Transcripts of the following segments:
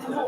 Ladies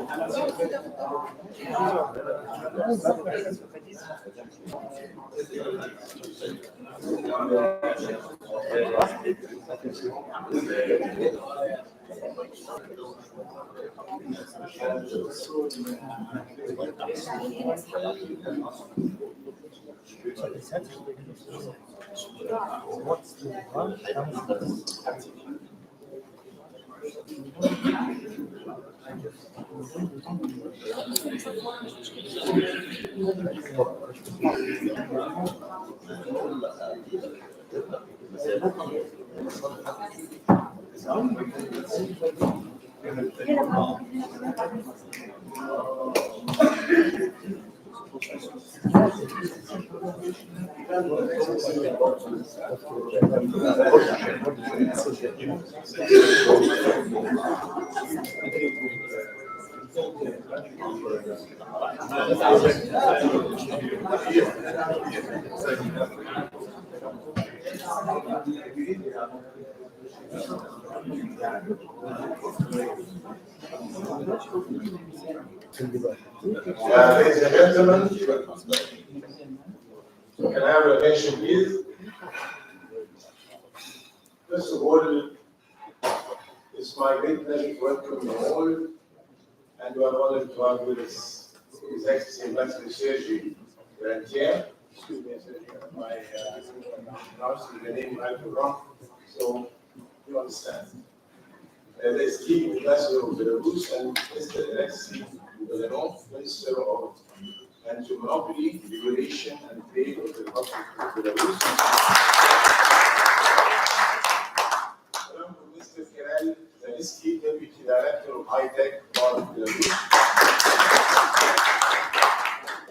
and gentlemen, can I have your attention, please? First of all, it's my great pleasure to welcome you all, and we are honored to have with us His Excellency Ambassador Sergi Garantier. Excuse me, my pronouncing the name right or wrong, so you understand. The esteemed Ambassador of Belarus and Mr. Alexei Belarus, Minister of Anti-Monopoly, Regulation and Trade of the Republic of Belarus. Along with Mr. Kirill Zalitsky, Deputy Director of High-Tech Bar of Belarus,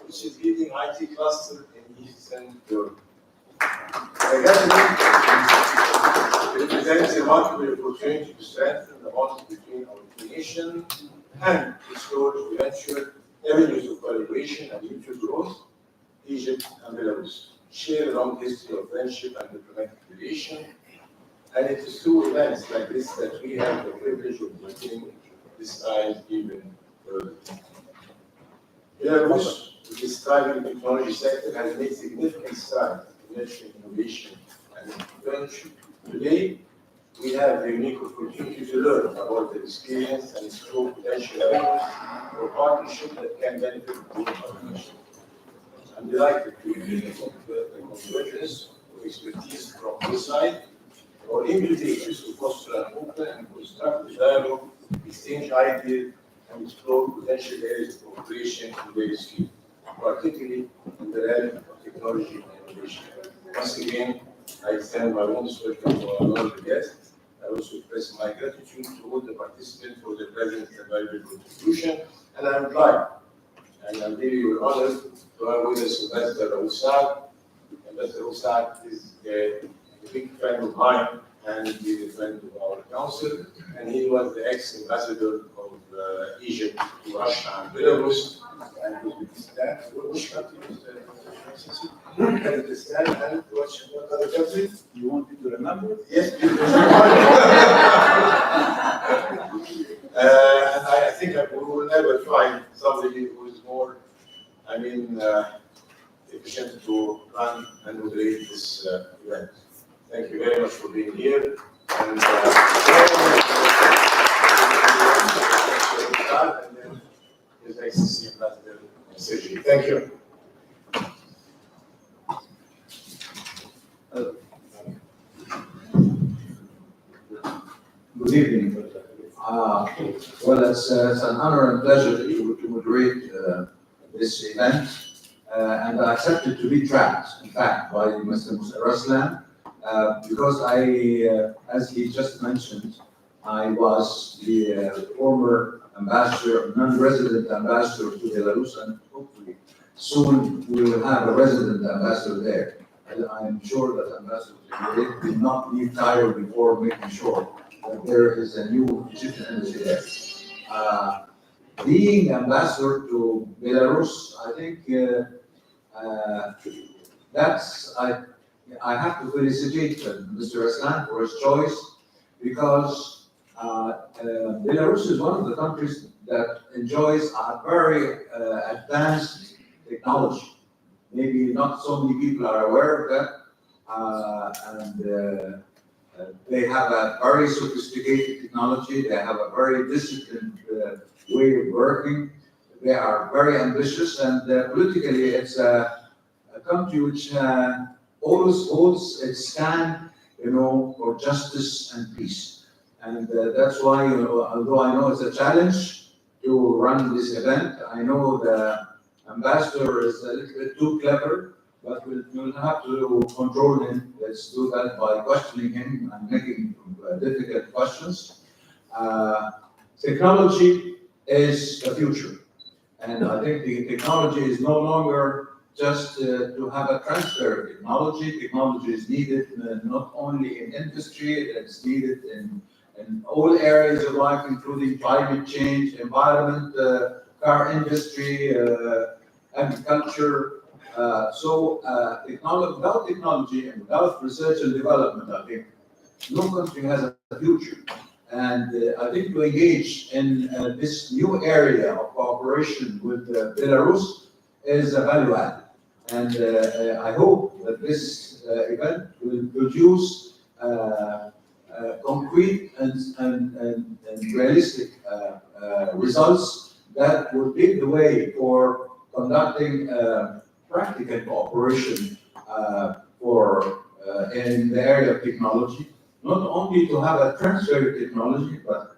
which is leading IT cluster in Eastern Europe. The gathering represents a remarkable opportunity to strengthen the bonds between our two nations and explore eventual avenues of collaboration and mutual growth. Egypt and Belarus share a long history of friendship and diplomatic relation, and it is through events like this that we have the privilege of maintaining this ties even further. Belarus, with its thriving technology sector, has made significant strides in nurturing innovation and entrepreneurship. Today, we have the unique opportunity to learn about the experience and explore potential avenues for partnership that can benefit both our nations. I'm delighted to be the convergence of expertise from this side, or invitations to foster an open and constructive dialogue, exchange ideas, and explore potential areas of cooperation in various fields, particularly in the realm of technology and innovation. Once again, I extend my warmest welcome to our honorable guests. I also express my gratitude to all the participants for their present and valuable contribution. And I'm glad, and I'm really honored to have with us Ambassador Oussad. Ambassador Oussad is a big friend of mine, and he's a friend of our council. And he was the ex-ambassador of Egypt to Russia and Belarus and Uzbekistan. Which country was Uzbekistan and what other country? You want me to remember? Yes, please. And I think we will never find somebody who is more, efficient to run and moderate this event. Thank you very much for being here. And then His Excellency Ambassador Sergi. Thank you. Good evening. Well, it's an honor and pleasure to moderate this event, and I accepted to be trapped, in fact, by Mr. Ruslan, because as he just mentioned, I was the former ambassador, non-resident ambassador to Belarus, and hopefully soon we will have a resident ambassador there. And I'm sure that Ambassador will not be tired before making sure that there is a new Egyptian embassy there. Being ambassador to Belarus, I think I have to felicitate Mr. Aslan for his choice, because Belarus is one of the countries that enjoys a very advanced technology. Maybe not so many people are aware of that, and they have a very sophisticated technology. They have a very disciplined way of working. They are very ambitious, and politically, it's a country which always holds its stand, for justice and peace. And that's why, although I know it's a challenge to run this event, I know the ambassador is a little bit too clever, but we'll have to control him. Let's do that by questioning him and making difficult questions. Technology is the future. And I think the technology is no longer just to have a transfer of technology. Technology is needed not only in industry, it's needed in all areas of life, including climate change, environment, car industry, agriculture. Without technology and without research and development, I think no country has a future. And I think to engage in this new area of cooperation with Belarus is a value add. And I hope that this event will produce concrete and realistic results that will pave the way for conducting practical cooperation in the area of technology. Not only to have a transfer of technology, but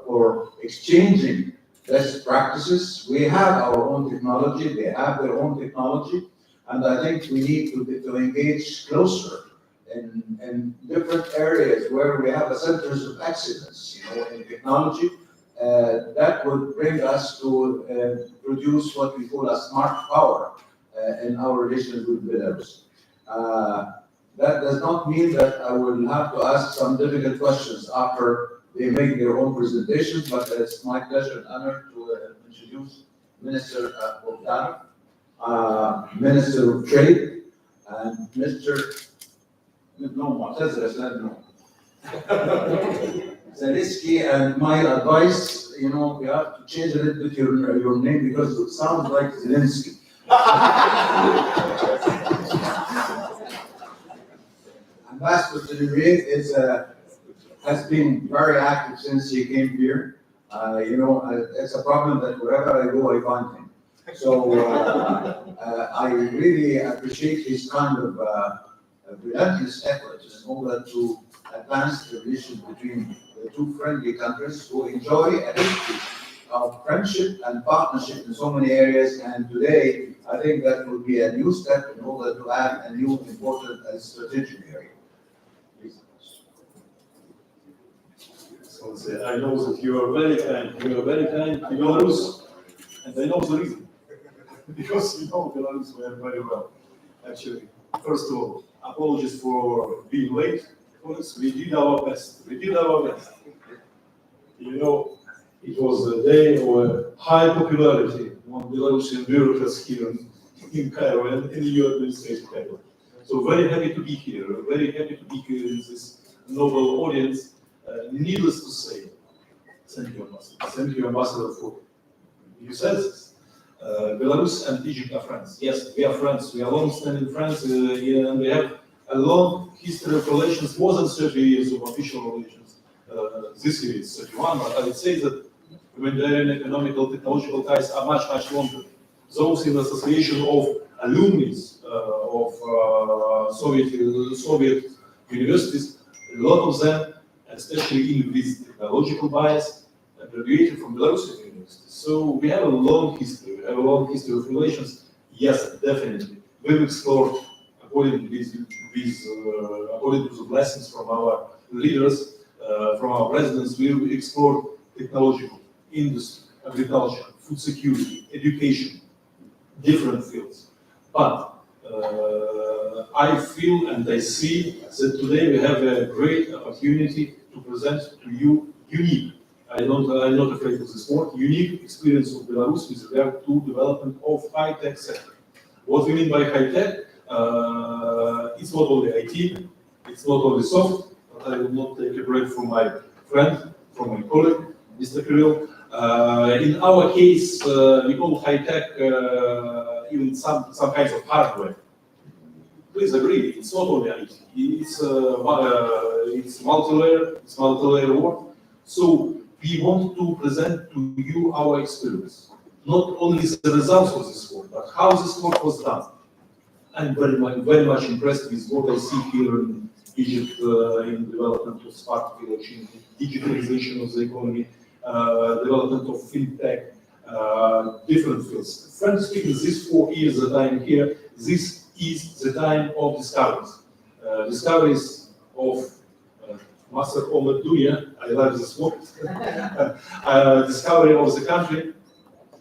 for exchanging best practices. We have our own technology, they have their own technology, and I think we need to engage closer in different areas where we have centers of excellence, in technology. That would bring us to produce what we call a smart power in our relations with Belarus. That does not mean that I will have to ask some difficult questions after they make their own presentations, but it's my pleasure and honor to introduce Minister Bogdanov, Minister of Trade, and Mr. Zaleski. And my advice, you have to change a little bit your name because it sounds like Zelensky. Ambassador Tenerife has been very active since he came here. It's a problem that wherever I go, I find him. So I really appreciate his kind of relentless efforts in order to advance the relations between the two friendly countries who enjoy a history of friendship and partnership in so many areas. And today, I think that will be a new step in order to add a new important and strategic area. So I know that you are very kind. You are very kind to Belarus, and I know the reason. Because you know Belarus very well. Actually, first of all, apologies for being late. We did our best. We did our best. It was a day of high popularity among Belarusian bureaucrats here in Cairo and in the EU administration Cairo. So very happy to be here. Very happy to be here in this noble audience. Needless to say, thank you, Ambassador. Thank you, Ambassador, for you said this. Belarus and Egypt are friends. Yes, we are friends. We are long-standing friends, and we have a long history of relations, more than 30 years of official relations. This year is 31, but I would say that humanitarian, economical, technological ties are much, much longer. Those in the association of alumni of Soviet universities, a lot of them, especially in with technological bias, graduated from Belarusian universities. So we have a long history. We have a long history of relations. Yes, definitely. We've explored, according to the blessings from our leaders, from our presidents, we've explored technological, industry, agriculture, food security, education, different fields. But I feel and I see that today we have a great opportunity to present to you unique, I'm not afraid of this word, unique experience of Belarus with regard to development of high-tech sector. What we mean by high-tech, it's not only IT, it's not only soft, but I will not take a break from my friend, from my colleague, Mr. Kirill. In our case, we call high tech even some kinds of hardware. Please agree, it's not only IT. It's multi-layer work. So we want to present to you our experience, not only the results of this work, but how this work was done. I'm very much impressed with what I see here in Egypt in development of smart village, in digitalization of the economy, development of fintech, different fields. Frankly speaking, these 4 years that I'm here, this is the time of discoveries. Discoveries of Master Omer Duya, I love this word, discovery of the country,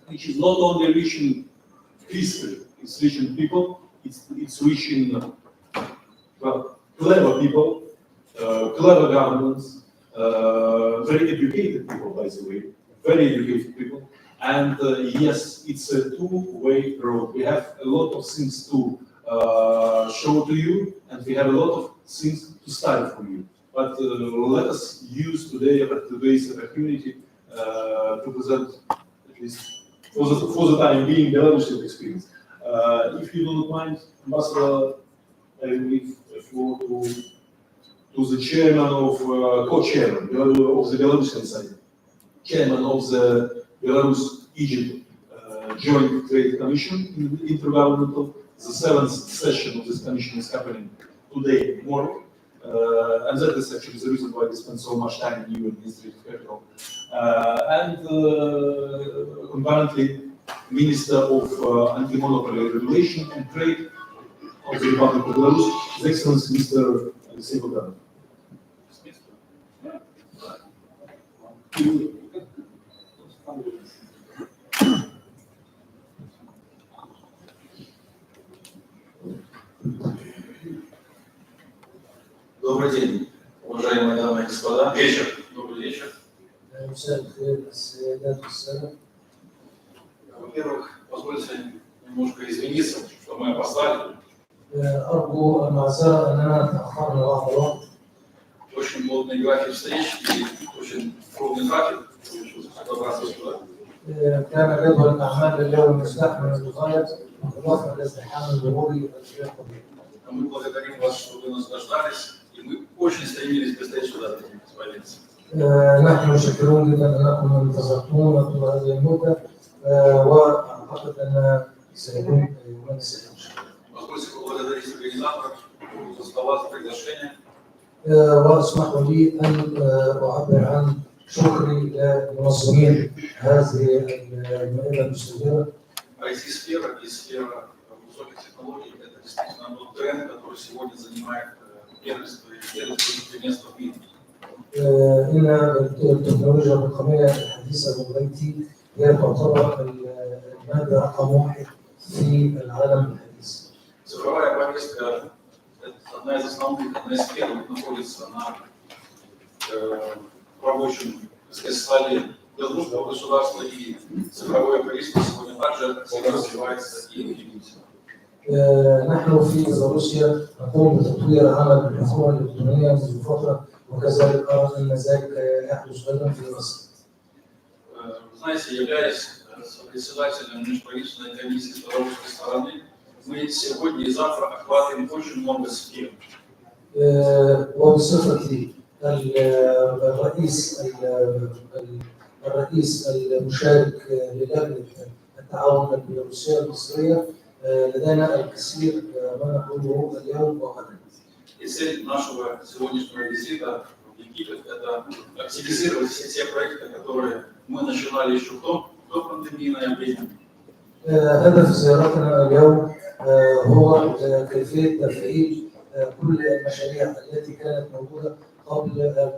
which is not only reaching history, it's reaching people, it's reaching well, clever people, clever governments, very educated people, by the way, very educated people. And yes, it's a two-way road. We have a lot of things to show to you, and we have a lot of things to study from you. But let us use today's opportunity to present, at least for the time being, Belarusian experience. If you don't mind, Ambassador, I will leave the floor to the chairman of, co-chairman of the Belarusian side, chairman of the Belarus-Egypt Joint Trade Commission, intergovernmental. The 7th session of this commission is happening today, tomorrow. And that is actually the reason why we spend so much time in new administrative capital. And concurrently, Minister of Anti-Monopoly Regulation and Trade of the Republic of Belarus, His Excellency Mr. Alexei Bogdanov. Добрый день, уважаемые дамы и господа. Вечер. Добрый вечер. Во-первых, позвольте немножко извиниться, что мы опоздали. أرجو المعذرة أننا تأخرنا بعض الوقت. Очень плотный график встреч и очень трудный график. Добраться сюда. كان جدول الأعمال اليوم مزدحم للغاية بالإضافة إلى ازدحام المروري الغير طبيعي. Мы благодарим вас, что вы нас дождались, и мы очень стремились быстрее сюда дозвониться. نحن شاكرون جدا أنكم انتظرتونا طول هذه المدة وأعتقد أن سيكون يومين سعيد. Позвольте поблагодарить организаторов за слова, за приглашение. واسمحوا لي أن أعبر عن شكري لمنظمين هذه المائدة المستديرة. IT-сфера и сфера высоких технологий – это действительно тот тренд, который сегодня занимает первенство и место в мире. إن التكنولوجيا الرقمية الحديثة والآي تي هي تعتبر المادة رقم 1 في العالم الحديث. Цифровая повестка – это одна из основных, одна из первых находится на рабочем столе белорусского государства, и цифровое повестка сегодня также развивается и двигается. نحن في بيلاروسيا نقوم بتطوير عمل الحكومة الإلكترونية منذ فترة وكذلك أرى أن ذلك يحدث أيضا في مصر. Знаете, являясь председателем межправительственной комиссии с белорусской стороны, мы сегодня и завтра охватываем очень много сфер. وبصفتي الرئيس المشارك للجنة التعاون البيلاروسية المصرية لدينا الكثير ما نقوله اليوم وغدا. И цель нашего сегодняшнего визита в Египет – это активизировать все те проекты, которые мы начинали еще до пандемийное время. هدف زيارتنا اليوم هو كيفية تفعيل كل المشاريع التي كانت موجودة قبل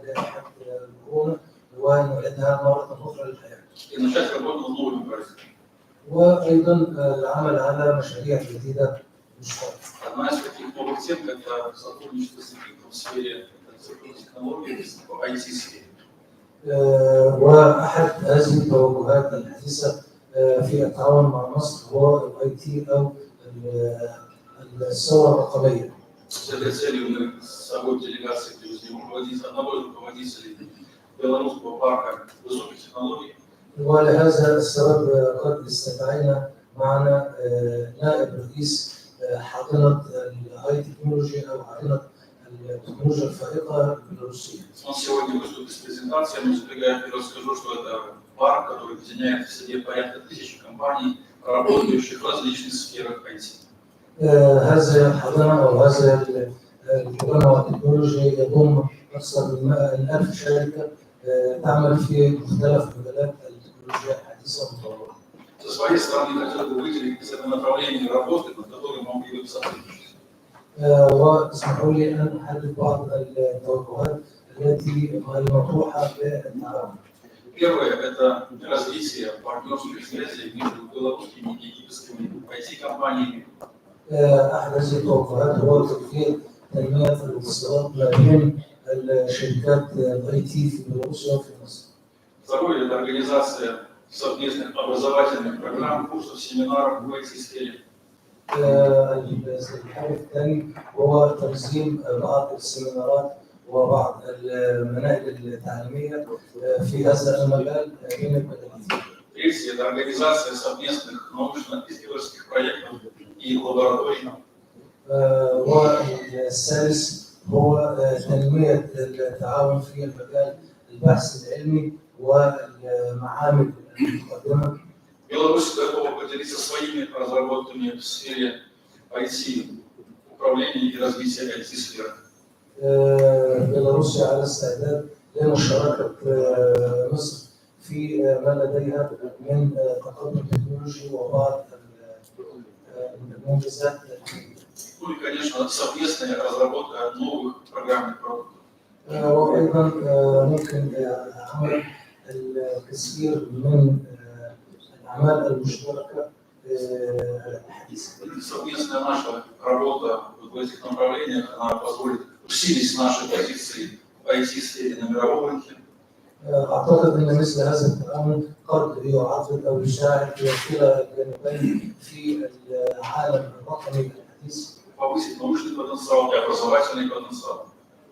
جائحة كورونا ونعيدها مرة أخرى للحياة. И начать работу над новыми проектами. وأيضا العمل على مشاريع جديدة مشتركة. Одна из таких новых тем – это сотрудничество с Египтом в сфере цифровых технологий, в IT-сфере. وأحد هذه التوجهات الحديثة في التعاون مع مصر هو الاي تي او الثوره الرقميه. С этой целью мы с собой в делегации привезли одного из руководителей белорусского парка высоких технологий. ولهذا السبب قد استدعينا معنا نائب رئيس حاضنة الهاي تكنولوجي أو حاضنة التكنولوجيا الفائقة البيلاروسية. Он сегодня выступит с презентацией, но забегая вперед скажу, что это парк, который объединяет в себе порядка 1000 компаний, работающих в различных сферах IT. هذا الحاضنة أو هذا المجمع التكنولوجي يضم أكثر من 1000 شركة تعمل في مختلف مجالات التكنولوجيا الحديثة والمتطورة. Со своей стороны хотел бы выделить из этого направления работы, над которым могли бы сотрудничать. واسمحوا لي أن أحدد بعض التوجهات التي المطروحة بالتعاون. Первое – это развитие партнерских связей между белорусскими и египетскими IT-компаниями. أحد هذه التوجهات هو تطوير تنمية الاتصالات ما بين الشركات الاي تي في بيلاروسيا وفي مصر. Второе – это организация совместных образовательных программ, курсов, семинаров в IT-сфере. الحدث الثاني هو تنظيم بعض السيمينارات وبعض المناهج التعليمية في هذا المجال بين البلدين. Третье – это организация совместных научно-исследовательских проектов и лабораторий. والثالث هو تنمية التعاون في المجال البحث العلمي والمعامل المتقدمة. Беларусь готова поделиться своими разработками в сфере IT, управления и развития IT-сферы. بيلاروسيا على استعداد لمشاركة مصر في ما لديها من تقدم تكنولوجي وبعض المنجزات. Ну и, конечно, совместная разработка новых программных продуктов. وأيضا ممكن عمل الكثير من الأعمال المشتركة الحديثة. Совместная наша работа в этих направлениях, она позволит усилить наши позиции в IT-сфере на мировом рынке. أعتقد أن مثل هذا التعاون قد يعضد أو يساعد في كلا الجانبين في العالم الرقمي الحديث. Повысить научный потенциал и образовательный потенциал.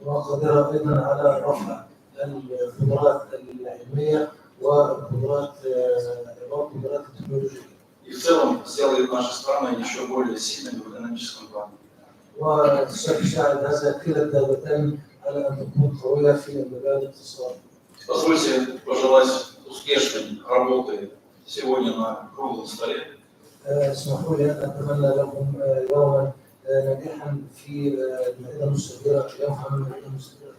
وقادرة أيضا على رفع القدرات العلمية والقدرات التكنولوجية. И в целом сделает наши страны еще более сильными в экономическом плане. وسيساعد هذا كلا الدولتين على أن تكون قوية في المجال الاقتصادي. Позвольте пожелать успешной работы сегодня на круглом столе. اسمحوا لي أن أتمنى لكم يوما ناجحا في المائدة المستديرة، يوما من المائدة المستديرة.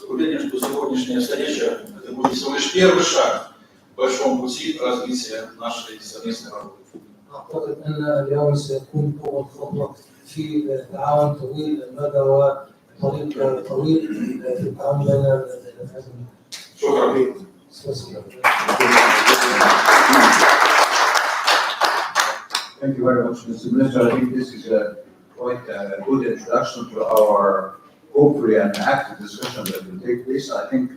Уверен, что сегодняшняя встреча это будет всего лишь первый шаг в большом пути развития нашей совместной работы. أعتقد أن اليوم سيكون أول خطوة في تعاون طويل المدى وطريق طويل في التعاون بين الأزمة. شكرا. Thank you very much, Mr. Minister. I think this is quite a good introduction to our hopefully an active discussion that will take place. I think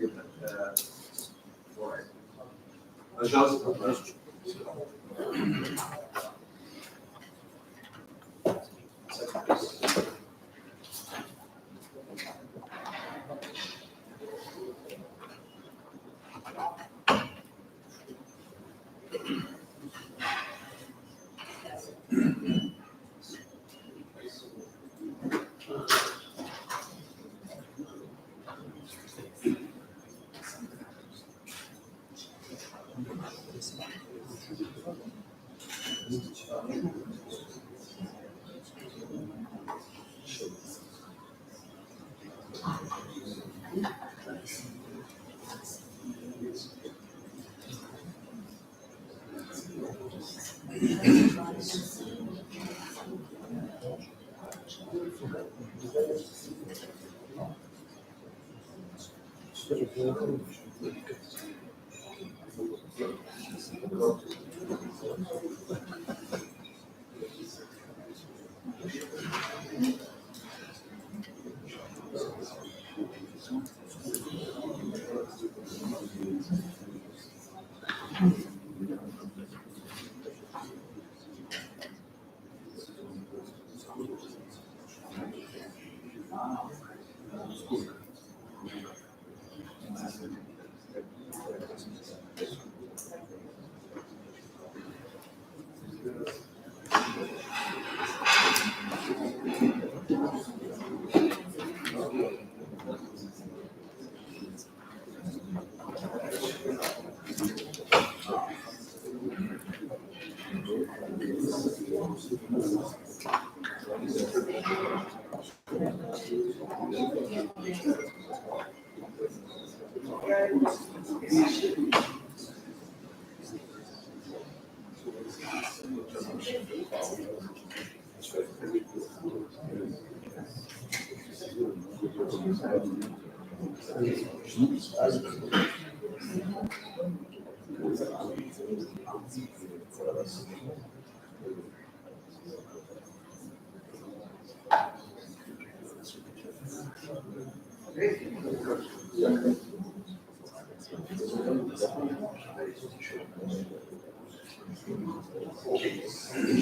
Okay,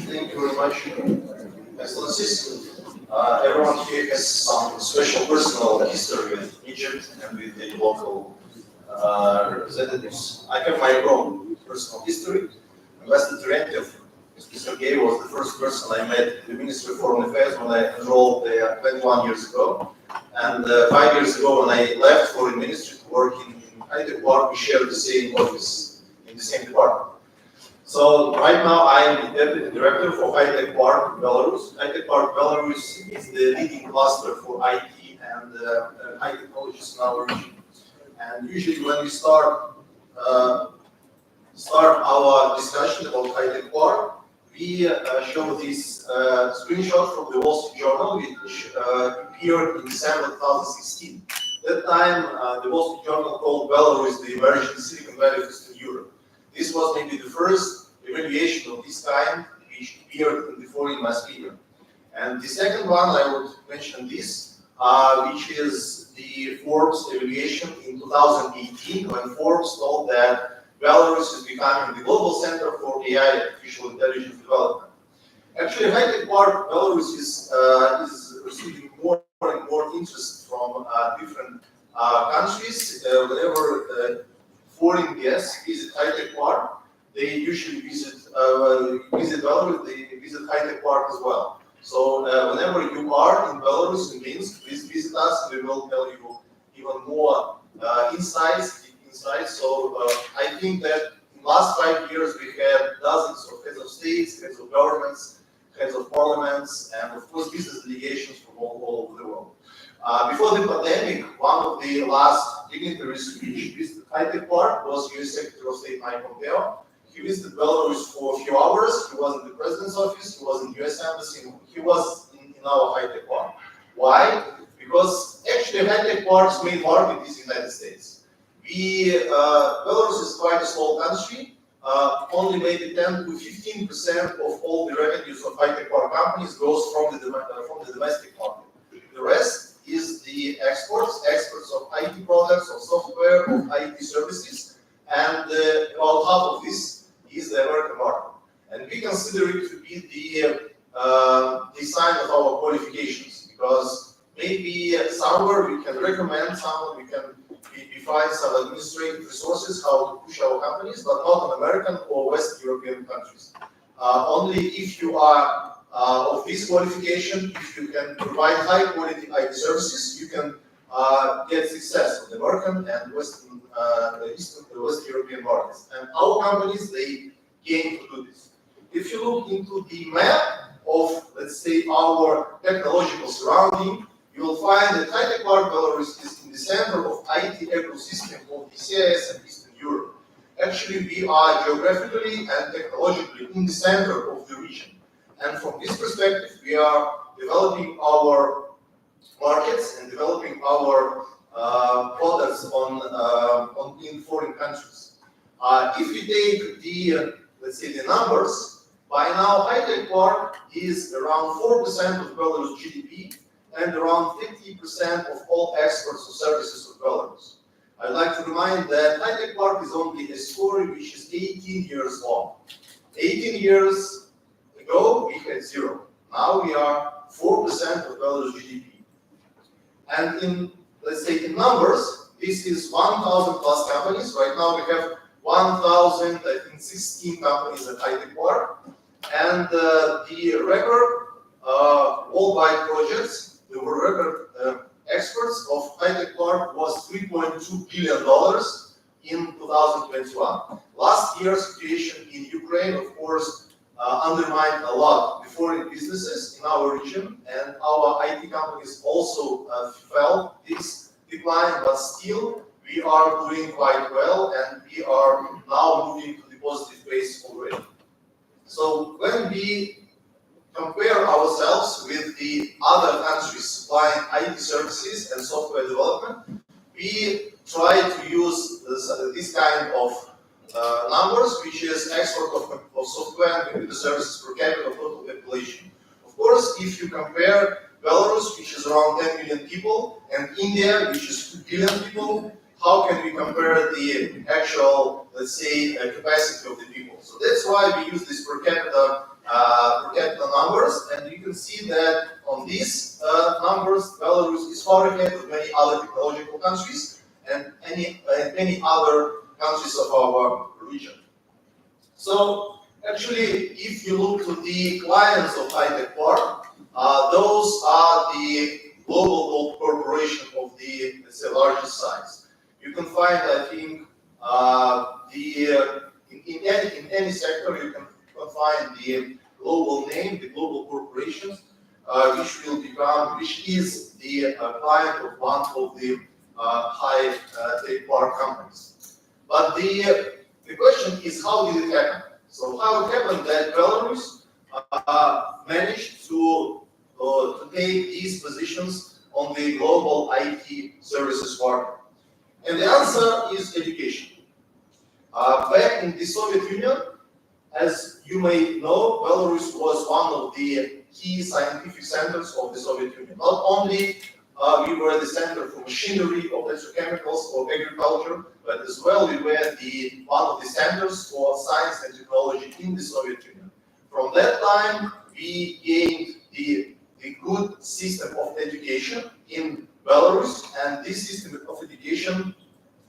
thank you very much, Excellencies. Everyone here has some special personal history with Egypt and with the local representatives. I have my own personal history. Ambassador Terentiev, Mr. Sergei, was the first person I met at the Ministry of Foreign Affairs when I enrolled there 21 years ago. And 5 years ago, when I left Foreign Ministry to work in high-tech park, we shared the same office in the same department. So right now I am the Deputy Director for High-Tech Park Belarus. High-Tech Park Belarus is the leading cluster for IT and high technologies in our region. And usually when we start our discussion about High-Tech Park, we show this screenshot from the Wall Street Journal, which appeared in December 2016. That time, the Wall Street Journal called Belarus the emerging Silicon Valley of Eastern Europe. This was maybe the first evaluation of this kind which appeared in the foreign mass media. And the second one, I would mention this, which is the Forbes evaluation in 2018, when Forbes told that Belarus is becoming the global center for AI, artificial intelligence development. Actually, High-Tech Park Belarus is receiving more and more interest from different countries. Whenever foreign guests visit High-Tech Park, they usually visit Belarus, they visit High-Tech Park as well. So whenever you are in Belarus, in Minsk, please visit us. We will tell you even more insights. So I think that in the last 5 years, we had dozens of heads of states, heads of governments, heads of parliaments, and of course business delegations from all over the world. Before the pandemic, one of the last dignitaries who visited High-Tech Park was US Secretary of State Mike Pompeo. He visited Belarus for a few hours. He was in the president's office, he was in the US Embassy, he was in our High-Tech Park. Why? Because actually High-Tech Park's main market is the United States. Belarus is quite a small country, only maybe 10 to 15% of all the revenues of high-tech park companies goes from the domestic market. The rest is the exports of IT products, of software, of IT services, and about half of this is the American market. And we consider it to be the sign of our qualifications, because maybe somewhere we can recommend someone, we find some administrative resources how to push our companies, but not in American or West European countries. Only if you are of this qualification, if you can provide high quality IT services, you can get success on the American and Western, West European markets. And our companies, they aim to do this. If you look into the map of, let's say, our technological surrounding, you will find that High-Tech Park Belarus is in the center of IT ecosystem of the CIS and Eastern Europe. Actually, we are geographically and technologically in the center of the region. And from this perspective, we are developing our markets and developing our products in foreign countries. If we take the, let's say, the numbers, by now High-Tech Park is around 4% of Belarus GDP and around 50% of all exports of services of Belarus. I'd like to remind that High-Tech Park is only a story which is 18 years long. 18 years ago, we had zero. Now we are 4% of Belarus GDP. And in, let's say, in numbers, this is 1,000 plus companies. Right now we have 1,016 companies at High-Tech Park. And the record worldwide projects, the record exports of High-Tech Park was $3.2 billion in 2021. Last year's situation in Ukraine, of course, undermined a lot the foreign businesses in our region, and our IT companies also felt this decline, but still we are doing quite well, and we are now moving to the positive pace already. So when we compare ourselves with the other countries supplying IT services and software development, we try to use this kind of numbers, which is export of software and computer services per capita of total population. Of course, if you compare Belarus, which is around 10 million people, and India, which is 2 billion people, how can we compare the actual, let's say, capacity of the people? So that's why we use this per capita numbers, and you can see that on these numbers, Belarus is far ahead of many other technological countries and many other countries of our region. So actually, if you look to the clients of High-Tech Park, those are the global corporations of the, let's say, largest size. You can find, I think, in any sector, you can find the global name, the global corporations, which is the client of one of the High-Tech Park companies. But the question is, how did it happen? So how it happened that Belarus managed to take these positions on the global IT services market? And the answer is education. Back in the Soviet Union, as you may know, Belarus was one of the key scientific centers of the Soviet Union. Not only we were the center for machinery, of electrochemicals, for agriculture, but as well we were one of the centers for science and technology in the Soviet Union. From that time, we gained the good system of education in Belarus, and this system of education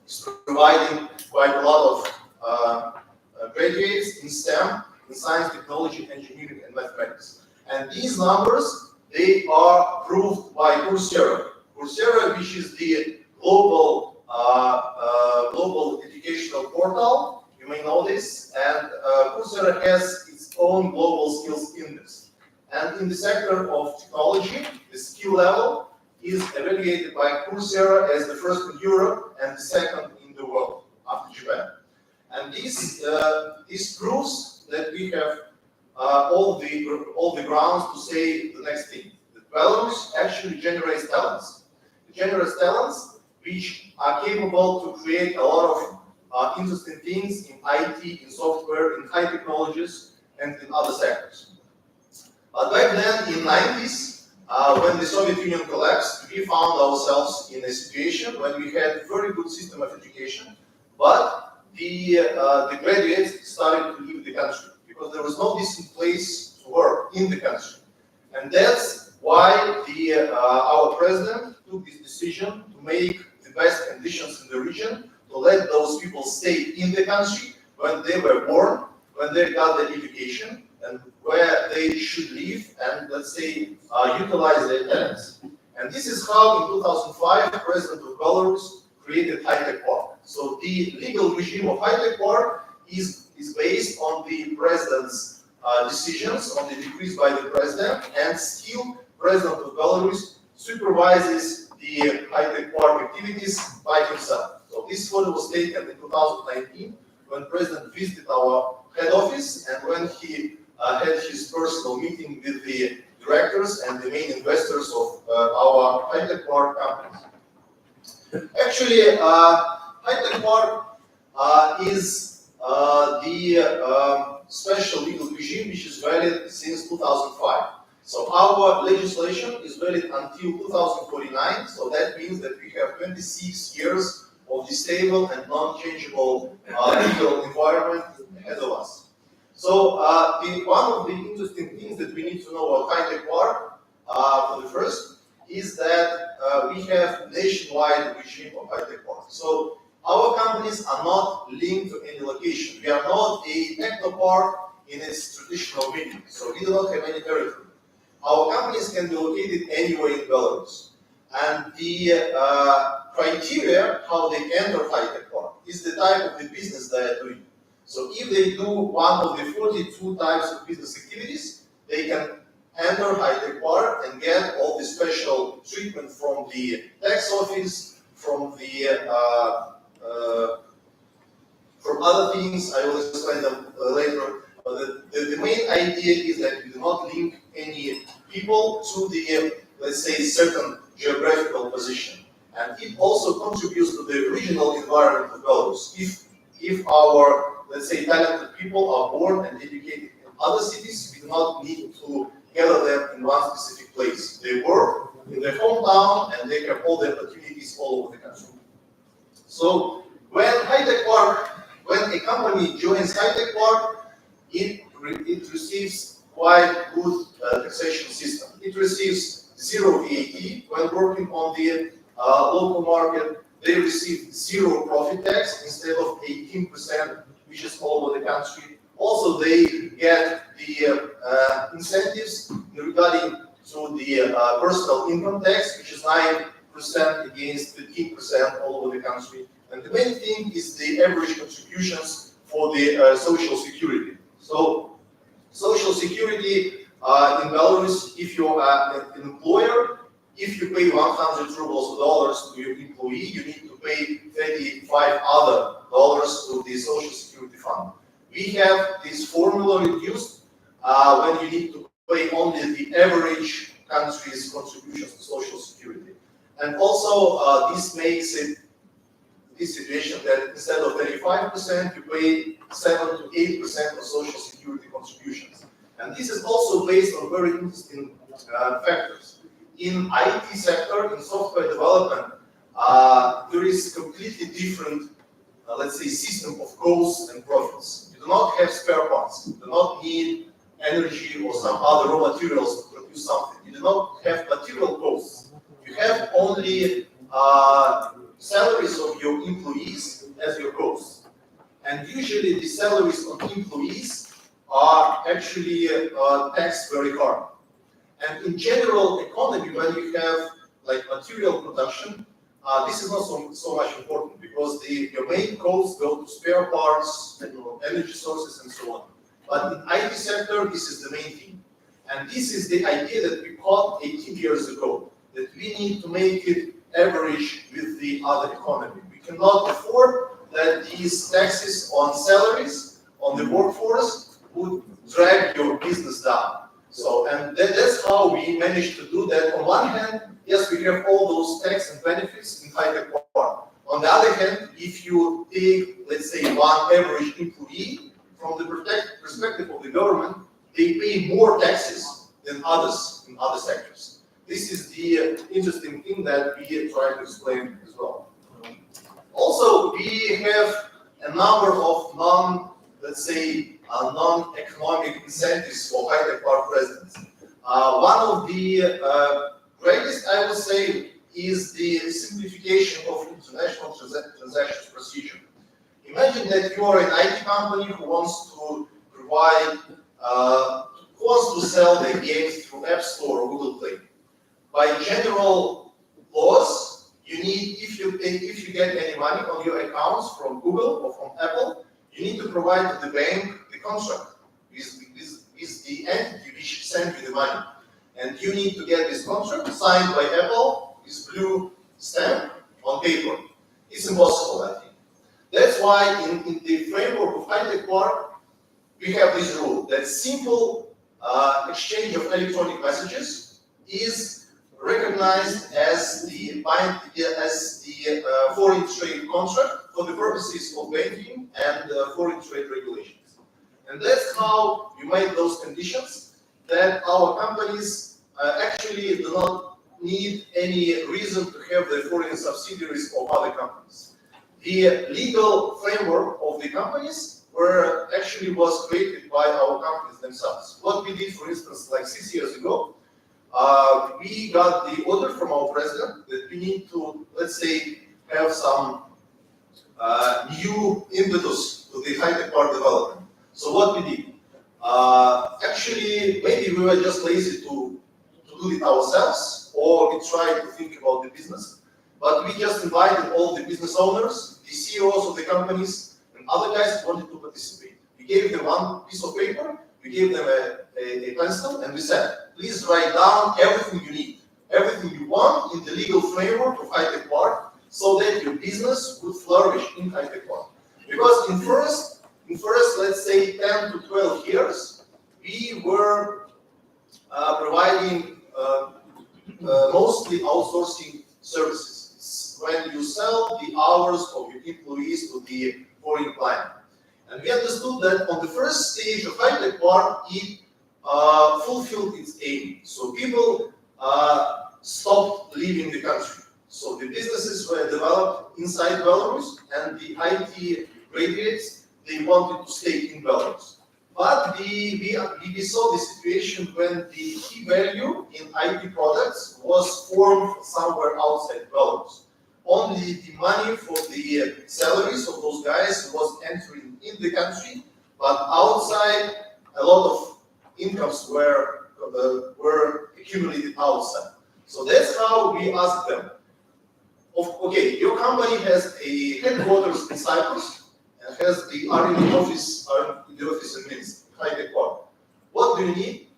is providing quite a lot of graduates in STEM, in science, technology, engineering, and mathematics. And these numbers, they are proved by Coursera. Coursera, which is the global educational portal, you may know this, and Coursera has its own global skills index. And in the sector of technology, the skill level is evaluated by Coursera as the first in Europe and the second in the world after Japan. And this proves that we have all the grounds to say the next thing. That Belarus actually generates talents. It generates talents which are capable to create a lot of interesting things in IT, in software, in high technologies, and in other sectors. But back then, in the 90s, when the Soviet Union collapsed, we found ourselves in a situation when we had a very good system of education, but the graduates started to leave the country because there was no decent place to work in the country. And that's why our president took this decision to make the best conditions in the region, to let those people stay in the country when they were born, when they got their education, and where they should live and, let's say, utilize their talents. And this is how, in 2005, the president of Belarus created High-Tech Park. So the legal regime of High-Tech Park is based on the president's decisions, on the decrees by the president, and still president of Belarus supervises the High-Tech Park activities by himself. So this photo was taken in 2019 when president visited our head office and when he had his personal meeting with the directors and the main investors of our High-Tech Park companies. Actually, High-Tech Park is the special legal regime which is valid since 2005. So our legislation is valid until 2049, so that means that we have 26 years of the stable and non-changeable legal environment ahead of us. So one of the interesting things that we need to know about High-Tech Park, for the first, is that we have nationwide regime of High-Tech Park. So our companies are not linked to any location. We are not a techno park in its traditional meaning. So we do not have any territory. Our companies can be located anywhere in Belarus. And the criteria how they enter High-Tech Park is the type of the business they are doing. So if they do one of the 42 types of business activities, they can enter high-tech park and get all the special treatment from the tax office, from other things. I will explain them later. The main idea is that we do not link any people to the, let's say, certain geographical position. And it also contributes to the regional environment of Belarus. If our, let's say, talented people are born and educated in other cities, we do not need to gather them in one specific place. They work in their hometown and they have all the opportunities all over the country. So when a company joins high-tech park, it receives quite good taxation system. It receives zero VAT when working on the local market. They receive zero profit tax instead of 18%, which is all over the country. Also, they get the incentives regarding to the personal income tax, which is 9% against 15% all over the country. And the main thing is the average contributions for the social security. So, social security in Belarus, if you are an employer, if you pay 100 rubles or dollars to your employee, you need to pay 35 other dollars to the social security fund. We have this formula reduced when you need to pay only the average country's contributions to social security. And also, this makes it this situation that instead of 35%, you pay 7 to 8% of social security contributions. And this is also based on very interesting factors. In IT sector, in software development, there is completely different, let's say, system of costs and profits. You do not have spare parts. You do not need energy or some other raw materials to produce something. You do not have material costs. You have only salaries of your employees as your costs. And usually the salaries of employees are actually taxed very hard. And in general economy, when you have like material production, this is not so much important because your main costs go to spare parts, energy sources, and so on. But in IT sector, this is the main thing. And this is the idea that we caught 18 years ago, that we need to make it average with the other economy. We cannot afford that these taxes on salaries, on the workforce, would drag your business down. So, and that's how we managed to do that. On one hand, yes, we have all those tax and benefits in high-tech park. On the other hand, if you take, let's say, one average employee, from the perspective of the government, they pay more taxes than others in other sectors. This is the interesting thing that we try to explain as well. Also, we have a number of non-economic incentives for high-tech park residents. One of the greatest, I would say, is the simplification of international transactions procedure. Imagine that you are an IT company who wants to provide, who wants to sell their games through App Store or Google Play. By general laws, you need, if you get any money on your accounts from Google or from Apple, you need to provide to the bank the contract with the entity which sent you the money. And you need to get this contract signed by Apple with blue stamp on paper. It's impossible, I think. That's why in the framework of high-tech park, we have this rule that simple exchange of electronic messages is recognized as the foreign trade contract for the purposes of banking and foreign trade regulations. And that's how we made those conditions that our companies actually do not need any reason to have their foreign subsidiaries of other companies. The legal framework of the companies was created by our companies themselves. What we did, for instance, like 6 years ago, we got the order from our president that we need to, let's say, have some new impetus to the high-tech park development. So what we did, actually, maybe we were just lazy to do it ourselves, or we tried to think about the business, but we just invited all the business owners, the CEOs of the companies, and other guys wanted to participate. We gave them one piece of paper, we gave them a pencil, and we said, please write down everything you need, everything you want in the legal framework of high-tech park, so that your business would flourish in high-tech park. Because in first, let's say 10 to 12 years, we were providing mostly outsourcing services. When you sell the hours of your employees to the foreign client. And we understood that on the first stage of high-tech park, it fulfilled its aim. So people stopped leaving the country. So the businesses were developed inside Belarus, and the IT graduates, they wanted to stay in Belarus. But we saw the situation when the key value in IT products was formed somewhere outside Belarus. Only the money for the salaries of those guys was entering in the country, but outside, a lot of incomes were accumulated outside. So that's how we asked them, okay, your company has a headquarters in Cyprus and has the R&D office, in Minsk, high-tech park. What do you need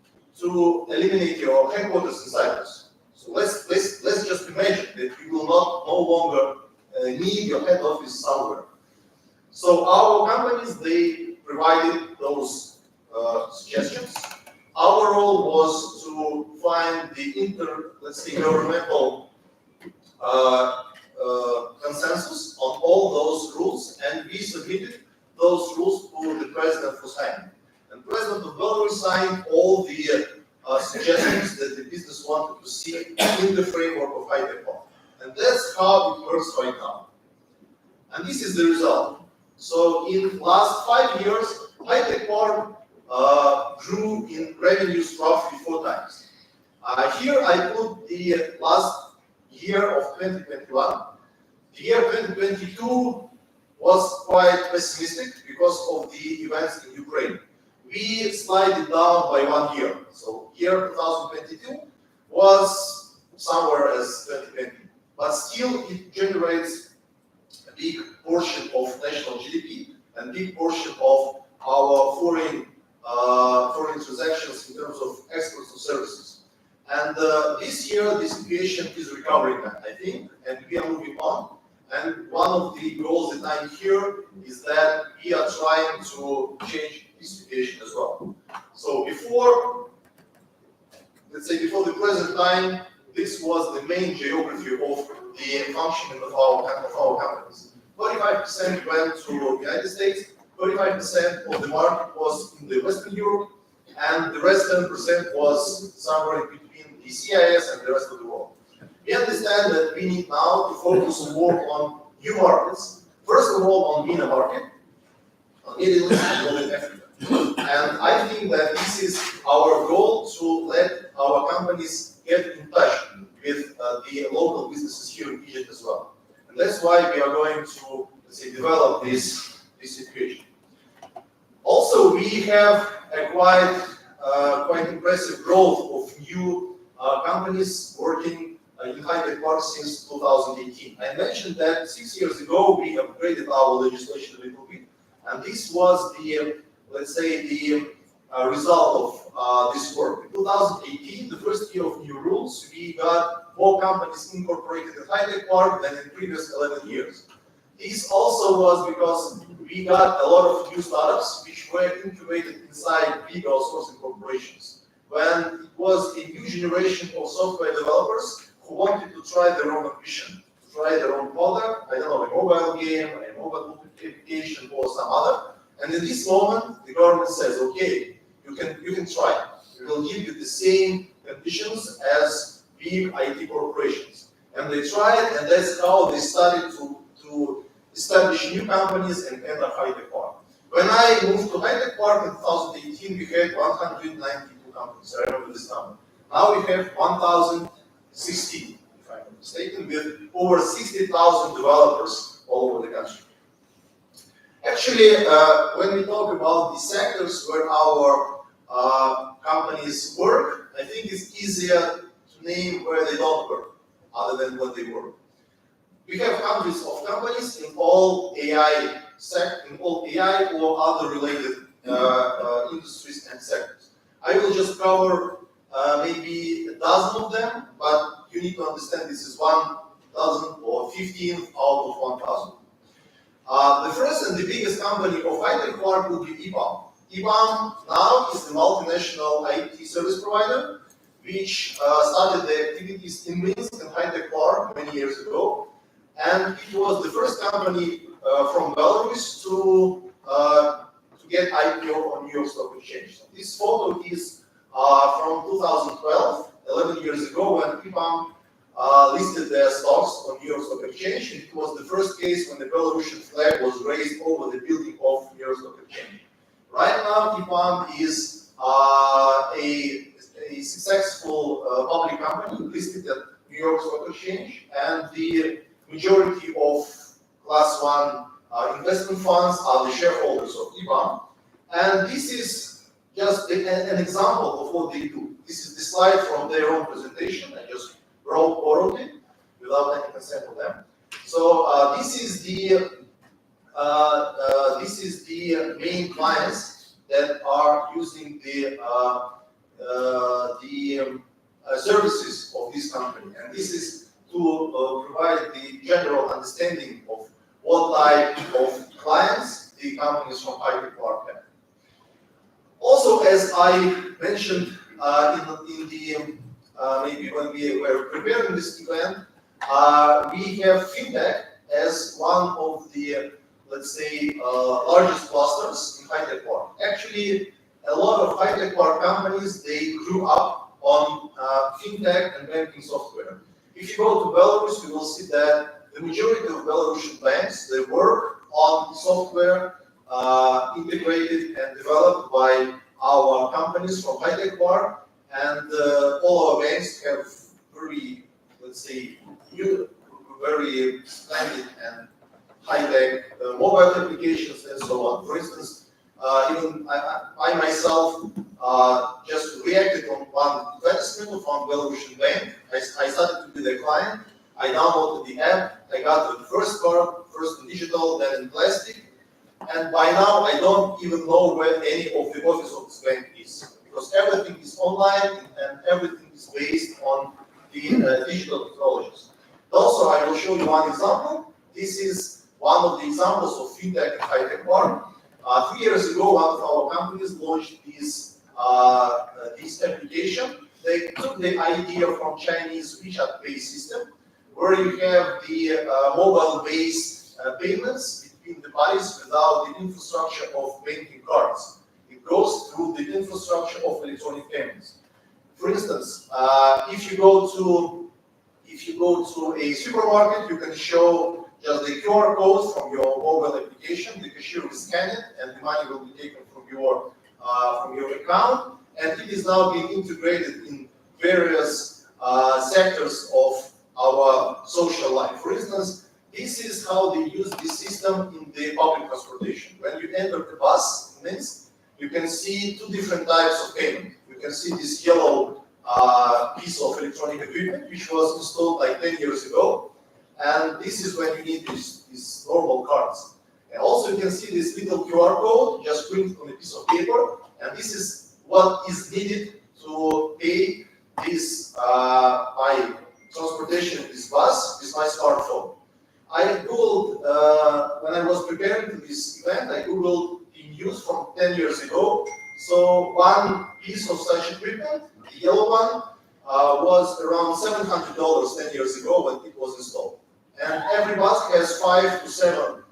to eliminate your headquarters in Cyprus? So let's just imagine that you will no longer need your head office somewhere. So our companies, they provided those suggestions. Our role was to find the let's say, governmental consensus on all those rules, and we submitted those rules to the president for signing. And President of Belarus signed all the suggestions that the business wanted to see in the framework of high-tech park. And that's how it works right now. And this is the result. So in last 5 years, high-tech park grew in revenues roughly 4 times. Here I put the last year of 2021. The year 2022 was quite pessimistic because of the events in Ukraine. We slided down by 1 year. So year 2022 was somewhere as 2020. But still it generates a big portion of national GDP and big portion of our foreign transactions in terms of exports of services. And this year, the situation is recovering, I think, and we are moving on. And one of the goals that I'm here is that we are trying to change this situation as well. So before, let's say before the present time, this was the main geography of the functioning of our companies. 45% went to the United States, 35% of the market was in the Western Europe, and the rest 10% was somewhere between the CIS and the rest of the world. We understand that we need now to focus more on new markets. First of all, on MENA market, on Middle East and Northern Africa. And I think that this is our goal, to let our companies get in touch with the local businesses here in Egypt as well. And that's why we are going to, let's say, develop this situation. Also, we have a quite impressive growth of new companies working in high-tech park since 2018. I mentioned that 6 years ago we upgraded our legislation a little bit, and this was the, let's say, the result of this work. In 2018, the first year of new rules, we got more companies incorporated in high-tech park than in previous 11 years. This also was because we got a lot of new startups which were incubated inside big outsourcing corporations. When it was a new generation of software developers who wanted to try their own ambition, to try their own product, I don't know, a mobile game, a mobile application, or some other. And in this moment, the government says, okay, you can try. We will give you the same conditions as big IT corporations. And they tried, and that's how they started to establish new companies and enter high-tech park. When I moved to high-tech park in 2018, we had 192 companies. I remember this number. Now we have 1,016, if I'm not mistaken, with over 60,000 developers all over the country. Actually, when we talk about the sectors where our companies work, I think it's easier to name where they don't work, other than what they work. We have hundreds of companies in all AI AI or other related industries and sectors. I will just cover maybe a dozen of them, but you need to understand this is 1,000 or 15 out of 1,000. The first and the biggest company of high-tech park will be EPAM. EPAM now is the multinational IT service provider, which started their activities in Minsk and high-tech park many years ago. And it was the first company from Belarus to get IPO on New York Stock Exchange. So this photo is from 2012, 11 years ago, when EPAM listed their stocks on New York Stock Exchange. It was the first case when the Belarusian flag was raised over the building of New York Stock Exchange. Right now, EPAM is a successful public company listed at New York Stock Exchange, and the majority of Class 1 investment funds are the shareholders of EPAM. And this is just an example of what they do. This is the slide from their own presentation. I just borrowed it without any consent of them. So this is the main clients that are using the services of this company, and this is to provide the general understanding of what type of clients the companies from high-tech park have. Also, as I mentioned in the maybe when we were preparing this event, we have fintech as one of the, let's say, largest clusters in high-tech park. Actually, a lot of high-tech park companies, they grew up on fintech and banking software. If you go to Belarus, you will see that the majority of Belarusian banks, they work on software integrated and developed by our companies from high-tech park, and all our banks have very, let's say, new, very splendid and high-tech mobile applications and so on. For instance, even I myself just reacted on one advertisement of one Belarusian bank. I started to be their client. I downloaded the app. I got the first card, first in digital, then in plastic. And by now, I don't even know where any of the office of this bank is, because everything is online and everything is based on the digital technologies. Also, I will show you one example. This is one of the examples of fintech and high-tech park. 3 years ago, one of our companies launched this application. They took the idea from Chinese WeChat Pay system, where you have the mobile-based payments between the parties without the infrastructure of banking cards. It goes through the infrastructure of electronic payments. For instance, if you go to a supermarket, you can show just the QR code from your mobile application. The cashier will scan it, and the money will be taken from your account. And it is now being integrated in various sectors of our social life. For instance, this is how they use this system in the public transportation. When you enter the bus in Minsk, you can see two different types of payment. You can see this yellow piece of electronic equipment, which was installed like 10 years ago. And this is when you need these normal cards. And also you can see this little QR code just printed on a piece of paper. And this is what is needed to pay this my transportation in this bus with my smartphone. I Googled, when I was preparing for this event, I Googled in use from 10 years ago. So one piece of such equipment, the yellow one, was around $700 10 years ago when it was installed. And every bus has 5 to 7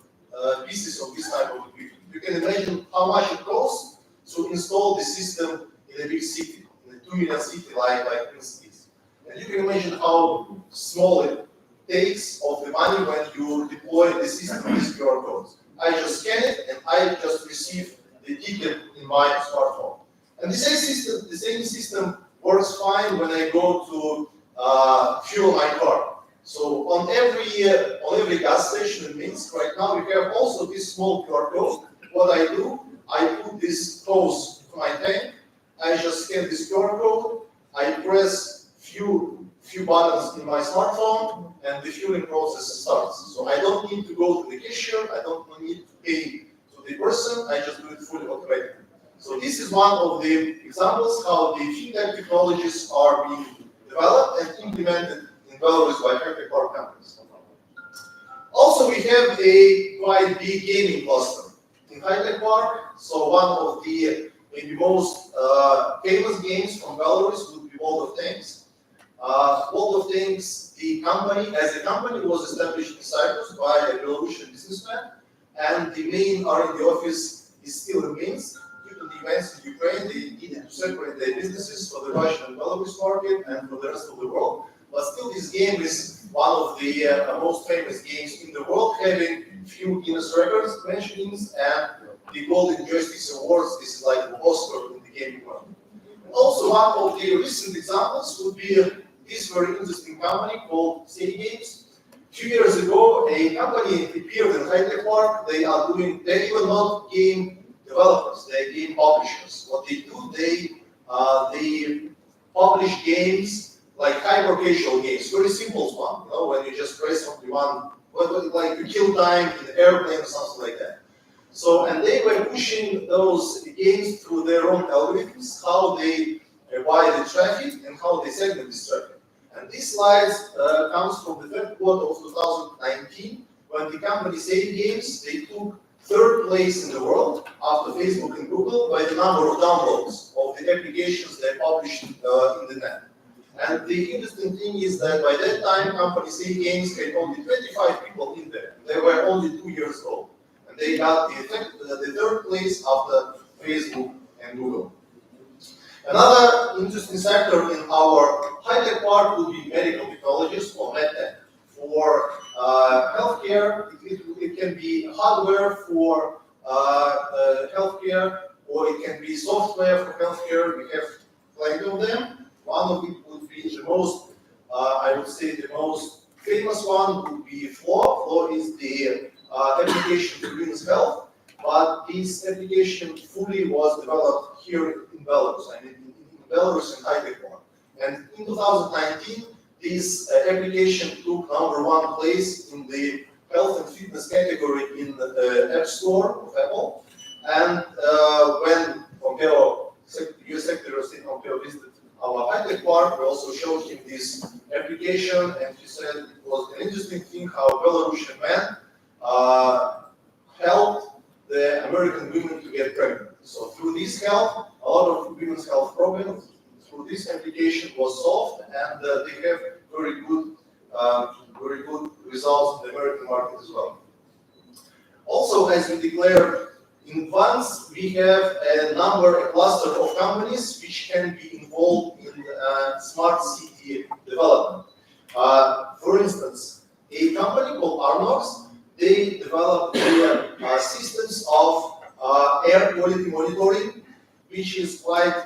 pieces of this type of equipment. You can imagine how much it costs to install the system in a big city, in a 2 million city like Minsk is. And you can imagine how small it takes of the money when you deploy the system with QR codes. I just scan it and I just receive the ticket in my smartphone. And the same system works fine when I go to fuel my car. So on every gas station in Minsk right now, we have also this small QR code. What I do, I put this close to my tank. I just scan this QR code. I press few few buttons in my smartphone, and the fueling process starts. So I don't need to go to the cashier, I don't need to pay to the person, I just do it fully automated. So this is one of the examples how the fintech technologies are being developed and implemented in Belarus by high-tech power companies. Also, we have a quite big gaming cluster in high-tech park. So one of the maybe most famous games from Belarus would be World of Tanks. World of Tanks, the company, as a company, was established in Cyprus by a Belarusian businessman, and the main R&D office is still in Minsk. Due to the events in Ukraine, they needed to separate their businesses for the Russian and Belarus market and for the rest of the world. But still, this game is one of the most famous games in the world, having few Guinness records mentionings and the Golden Joysticks Awards. This is like an Oscar in the gaming world. Also, one of the recent examples would be this very interesting company called City Games. 2 years ago, a company appeared in high-tech park. They're even not game developers, they're game publishers. What they do, they publish games like hyper-casual games, very simple one, you know, when you just press on the one, like you kill time in the airplane or something like that. So, and they were pushing those games through their own algorithms, how they buy the traffic and how they segment this traffic. And this slide comes from the third quarter of 2019, when the company Save Games, they took third place in the world after Facebook and Google by the number of downloads of the applications they published in the net. And the interesting thing is that by that time, company Save Games had only 25 people in there. They were only 2 years old. And they got the third place after Facebook and Google. Another interesting sector in our high-tech part will be medical technologies or medtech. For healthcare, it can be hardware for healthcare, or it can be software for healthcare. We have plenty of them. One of it would be the most, I would say, the most famous one would be Flow. Flow is the application for women's health, but this application fully was developed here in Belarus. I mean, in Belarus and high-tech park. And in 2019, this application took #1 place in the health and fitness category in the App Store of Apple. And when Pompeo, US Secretary of State Pompeo visited our high-tech park, we also showed him this application, and he said it was an interesting thing how Belarusian men helped the American women to get pregnant. So through this help, a lot of women's health problems through this application was solved, and they have very good results in the American market as well. Also, as we declared in advance, we have a cluster of companies which can be involved in smart city development. For instance, a company called Arnox, they developed systems of air quality monitoring, which is quite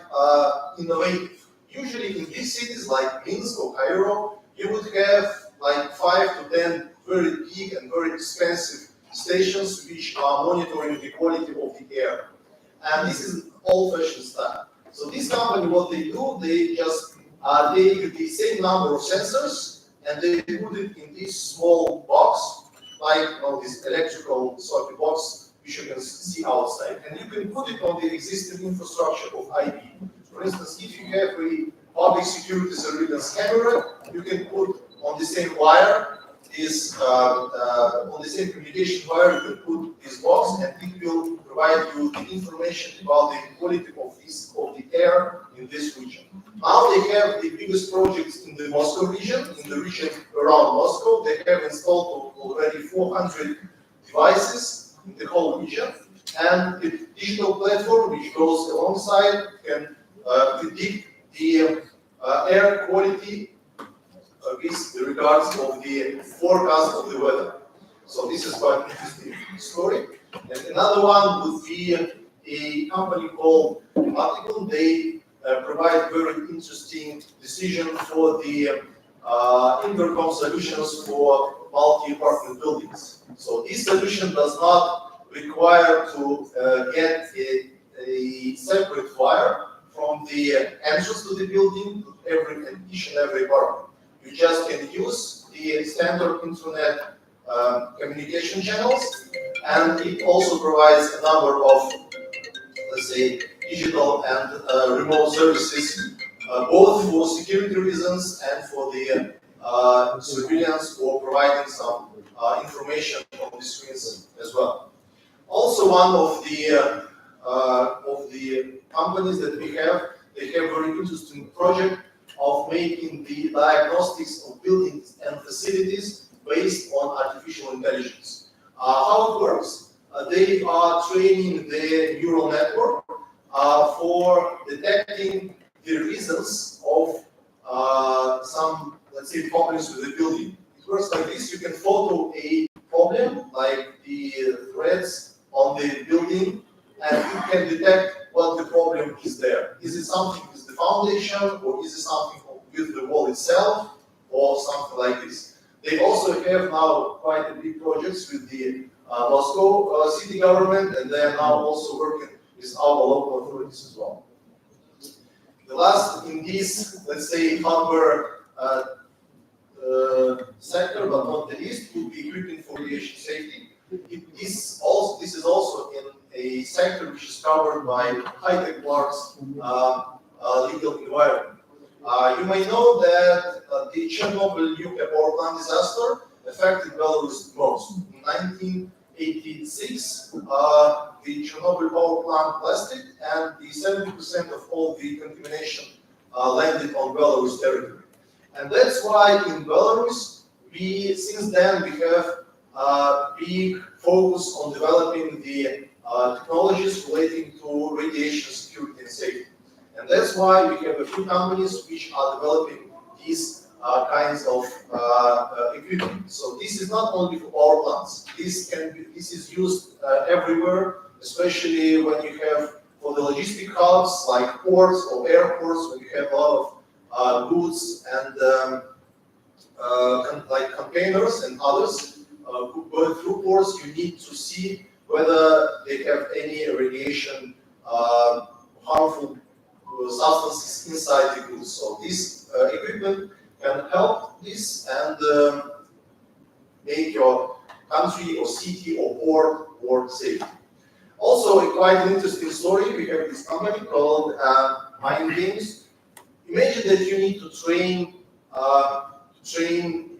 innovative. Usually in these cities like Minsk or Cairo, you would have like 5 to 10 very big and very expensive stations which are monitoring the quality of the air. And this is old-fashioned style. So this company, what they do, they just take the same number of sensors and they put it in this small box, like this electrical socket box, which you can see outside. And you can put it on the existing infrastructure of IP. For instance, if you have a public security surveillance camera, you can put on the same wire, on the same communication wire, you can put this box, and it will provide you the information about the quality of the air in this region. Now they have the biggest projects in the Moscow region, in the region around Moscow. They have installed already 400 devices in the whole region, and the digital platform which goes alongside can predict the air quality with regards of the forecast of the weather. So this is quite an interesting story. And another one would be a company called Particle. They provide very interesting decision for the intercom solutions for multi-apartment buildings. So this solution does not require to get a separate wire from the entrance to the building to each and every apartment. You just can use the standard internet communication channels, and it also provides a number of, let's say, digital and remote services, both for security reasons and for the surveillance or providing some information on the screens as well. Also, one of the companies that we have, they have very interesting project of making the diagnostics of buildings and facilities based on artificial intelligence. How it works? They are training the neural network for detecting the reasons of some, let's say, problems with the building. It works like this: you can photo a problem, like the threads on the building, and it can detect what the problem is there. Is it something with the foundation, or is it something with the wall itself, or something like this? They also have now quite a big projects with the Moscow city government, and they are now also working with our local authorities as well. The last in this, let's say, hardware sector, but not the least, would be equipment for radiation safety. This is also in a sector which is covered by high-tech parks legal environment. You may know that the Chernobyl nuclear power plant disaster affected Belarus most. In 1986, the Chernobyl power plant blasted, and the 70% of all the contamination landed on Belarus territory. And that's why in Belarus, since then, we have big focus on developing the technologies relating to radiation security and safety. And that's why we have a few companies which are developing these kinds of equipment. So this is not only for power plants. This is used everywhere, especially when you have for the logistic hubs like ports or airports, when you have a lot of goods and like containers and others going through ports. You need to see whether they have any radiation harmful substances inside the goods. So this equipment can help this and make your country or city or port work safe. Also, quite an interesting story. We have this company called Mind Games. Imagine that you need to train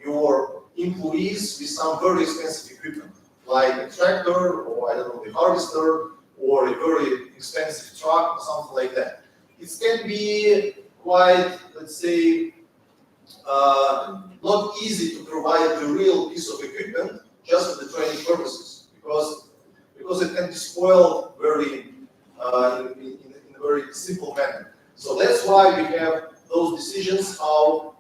your employees with some very expensive equipment, like a tractor, or I don't know, the harvester, or a very expensive truck, or something like that. It can be quite, let's say, not easy to provide the real piece of equipment just for the training purposes, because it can be spoiled very in a very simple manner. So that's why we have those decisions how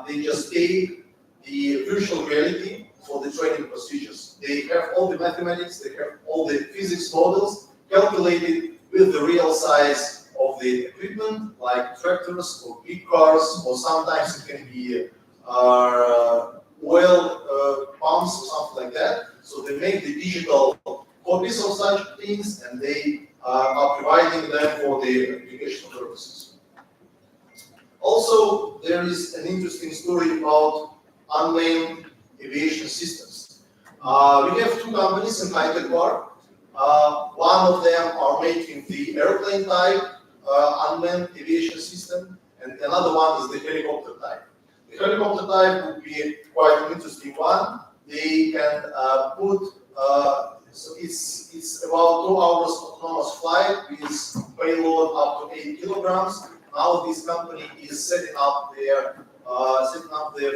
they just take the virtual reality for the training procedures. They have all the mathematics, they have all the physics models calculated with the real size of the equipment, like tractors or big cars, or sometimes it can be oil pumps or something like that. So they make the digital copies of such things, and they are providing them for the application purposes. Also, there is an interesting story about unmanned aviation systems. We have two companies in high-tech park. One of them are making the airplane type unmanned aviation system, and another one is the helicopter type. The helicopter type would be quite an interesting one. They can put, so it's about 2 hours autonomous flight with payload up to 8 kilograms. Now this company is setting up their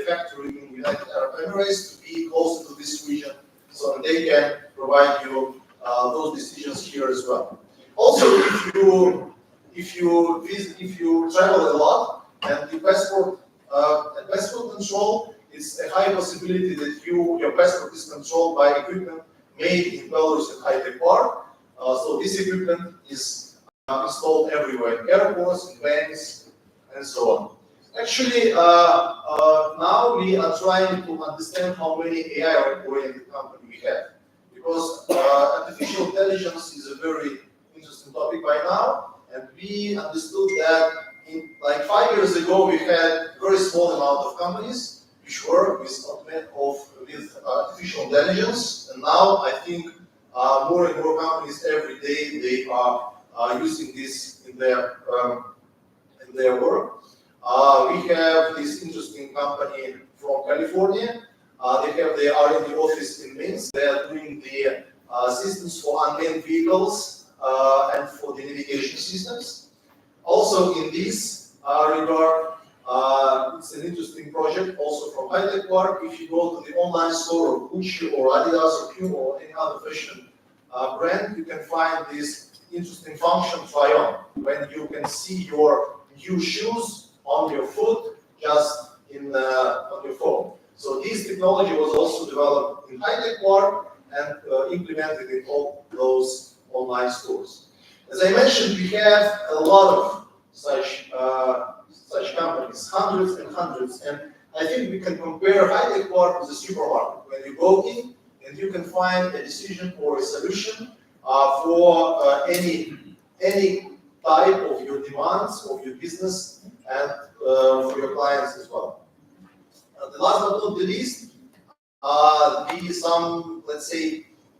factory in United Arab Emirates to be closer to this region, so that they can provide you those decisions here as well. Also, if you travel a lot and the passport control, it's a high possibility that your passport is controlled by equipment made in Belarus at high-tech park. So this equipment is installed everywhere, in airports, in banks, and so on. Actually, now we are trying to understand how many AI-oriented companies we have, because artificial intelligence is a very interesting topic by now, and we understood that like 5 years ago, we had a very small amount of companies which work with artificial intelligence, and now I think more and more companies every day they are using this in their work. We have this interesting company from California. They have their R&D office in Minsk. They are doing the systems for unmanned vehicles and for the navigation systems. Also in this regard, it's an interesting project also from High Tech Park. If you go to the online store of Gucci or Adidas or Puma or any other fashion brand, you can find this interesting function try-on, when you can see your new shoes on your foot just on your phone. So this technology was also developed in High Tech Park and implemented in all those online stores. As I mentioned, we have a lot of such companies, hundreds and hundreds, and I think we can compare High Tech Park with a supermarket. When you go in and you can find a decision or a solution for any type of your demands of your business and for your clients as well. The last but not the least,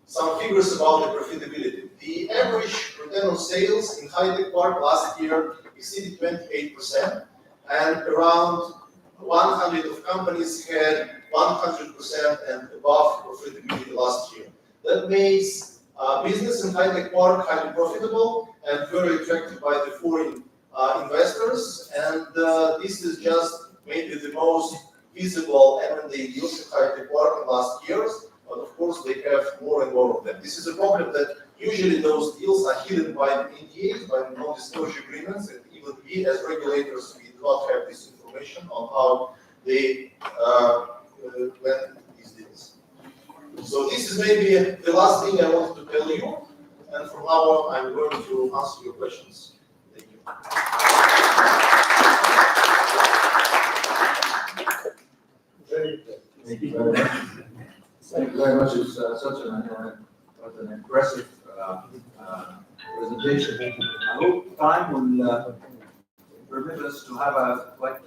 some figures about the profitability. The average return on sales in High Tech Park last year exceeded 28%, and around 100 of companies had 100% and above profitability last year. That makes business in High Tech Park highly profitable and very attractive by the foreign investors. And this is just maybe the most visible M&A deals in High Tech Park in the last years. But of course, they have more and more of them. This is a problem that usually those deals are hidden by the NDAs, by the non-disclosure agreements, and even we as regulators, we do not have this information on how they plan these deals. So this is maybe the last thing I wanted to tell you, and from now on, I'm going to answer your questions. Thank you. Thank you very much. Thank you very much. It's such an impressive presentation. I hope time will permit us to have a quite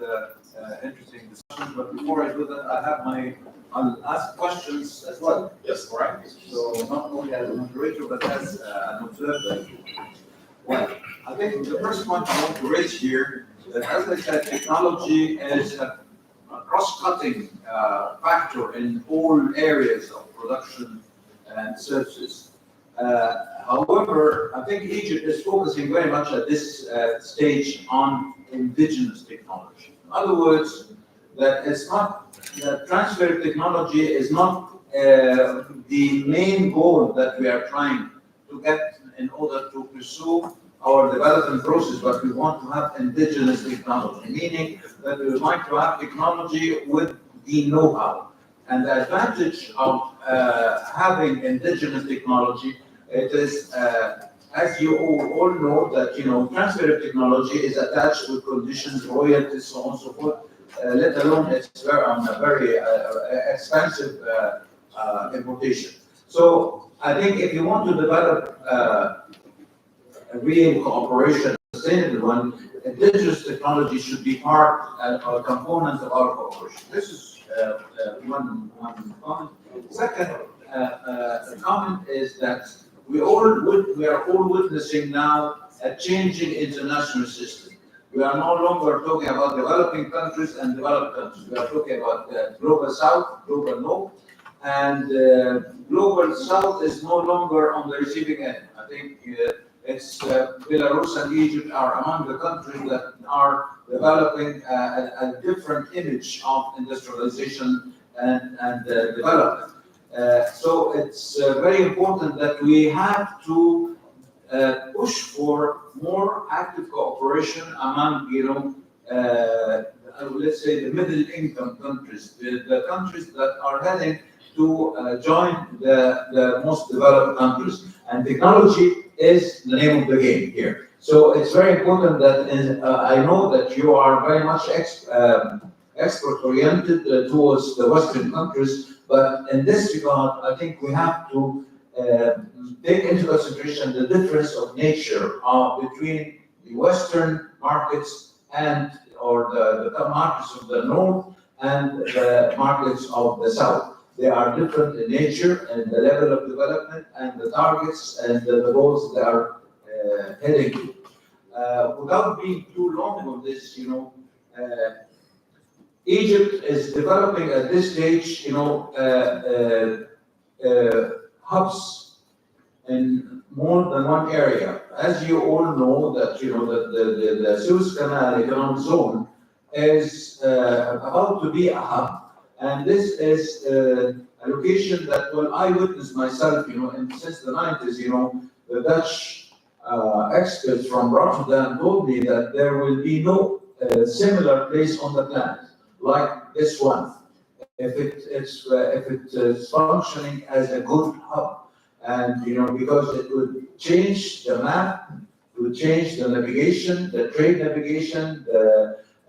interesting discussion. But before I do that, I'll ask questions as well. Yes, correct. So not only as a moderator, but as an observer. Well, I think the first point I want to raise here, that as I said, technology is a cross-cutting factor in all areas of production and services. However, I think Egypt is focusing very much at this stage on indigenous technology. In other words, that it's not that transfer of technology is not the main goal that we are trying to get in order to pursue our development process, but we want to have indigenous technology, meaning that we would like to have technology with the know-how. And the advantage of having indigenous technology, it is, as you all know, that transfer of technology is attached with conditions, royalties, so on and so forth. Let alone it's very expensive importation. So I think if you want to develop a real cooperation, a sustainable one, indigenous technology should be part or a component of our cooperation. This is one comment. Second comment is that we are all witnessing now a changing international system. We are no longer talking about developing countries and developed countries. We are talking about global south, global north, and global south is no longer on the receiving end. I think it's Belarus and Egypt are among the countries that are developing a different image of industrialization and development. So it's very important that we have to push for more active cooperation among, let's say, the middle-income countries, the countries that are heading to join the most developed countries. And technology is the name of the game here. So it's very important that I know that you are very much export-oriented towards the Western countries, but in this regard, I think we have to take into consideration the difference of nature between the Western markets and or the markets of the north and the markets of the south. They are different in nature and the level of development and the targets and the goals they are heading to. Without being too long on this, Egypt is developing at this stage, hubs in more than one area. As you all know, that the Suez Canal Economic Zone is about to be a hub. And this is a location that, well, I witnessed myself, since the 90s, the Dutch experts from Rotterdam told me that there will be no similar place on the planet like this one, if it is functioning as a good hub. And, because it would change the map, it would change the navigation, the trade navigation,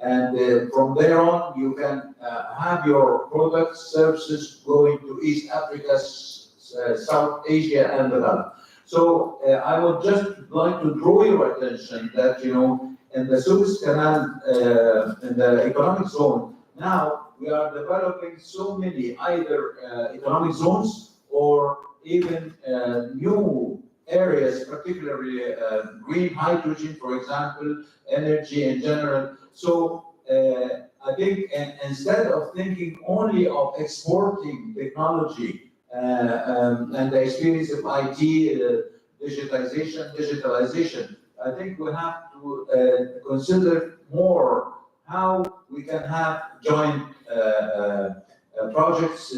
and from there on, you can have your products, services going to East Africa, South Asia, and the Gulf. So I would just like to draw your attention that, in the Suez Canal, in the economic zone, now we are developing so many either economic zones or even new areas, particularly green hydrogen, for example, energy in general. So I think instead of thinking only of exporting technology and the experience of IT, digitalization, I think we have to consider more how we can have joint projects.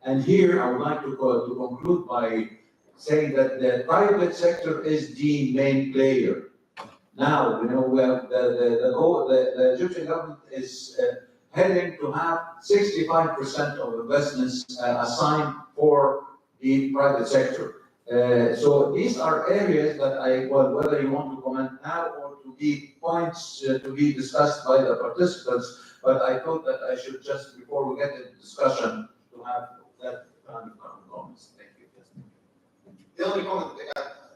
And here I would like to conclude by saying that the private sector is the main player. Now, we have the Egyptian government is heading to have 65% of investments assigned for the private sector. So these are areas that whether you want to comment now or to be points to be discussed by the participants, but I thought that I should just, before we get into discussion, to have that kind of comments. Thank you. The only comment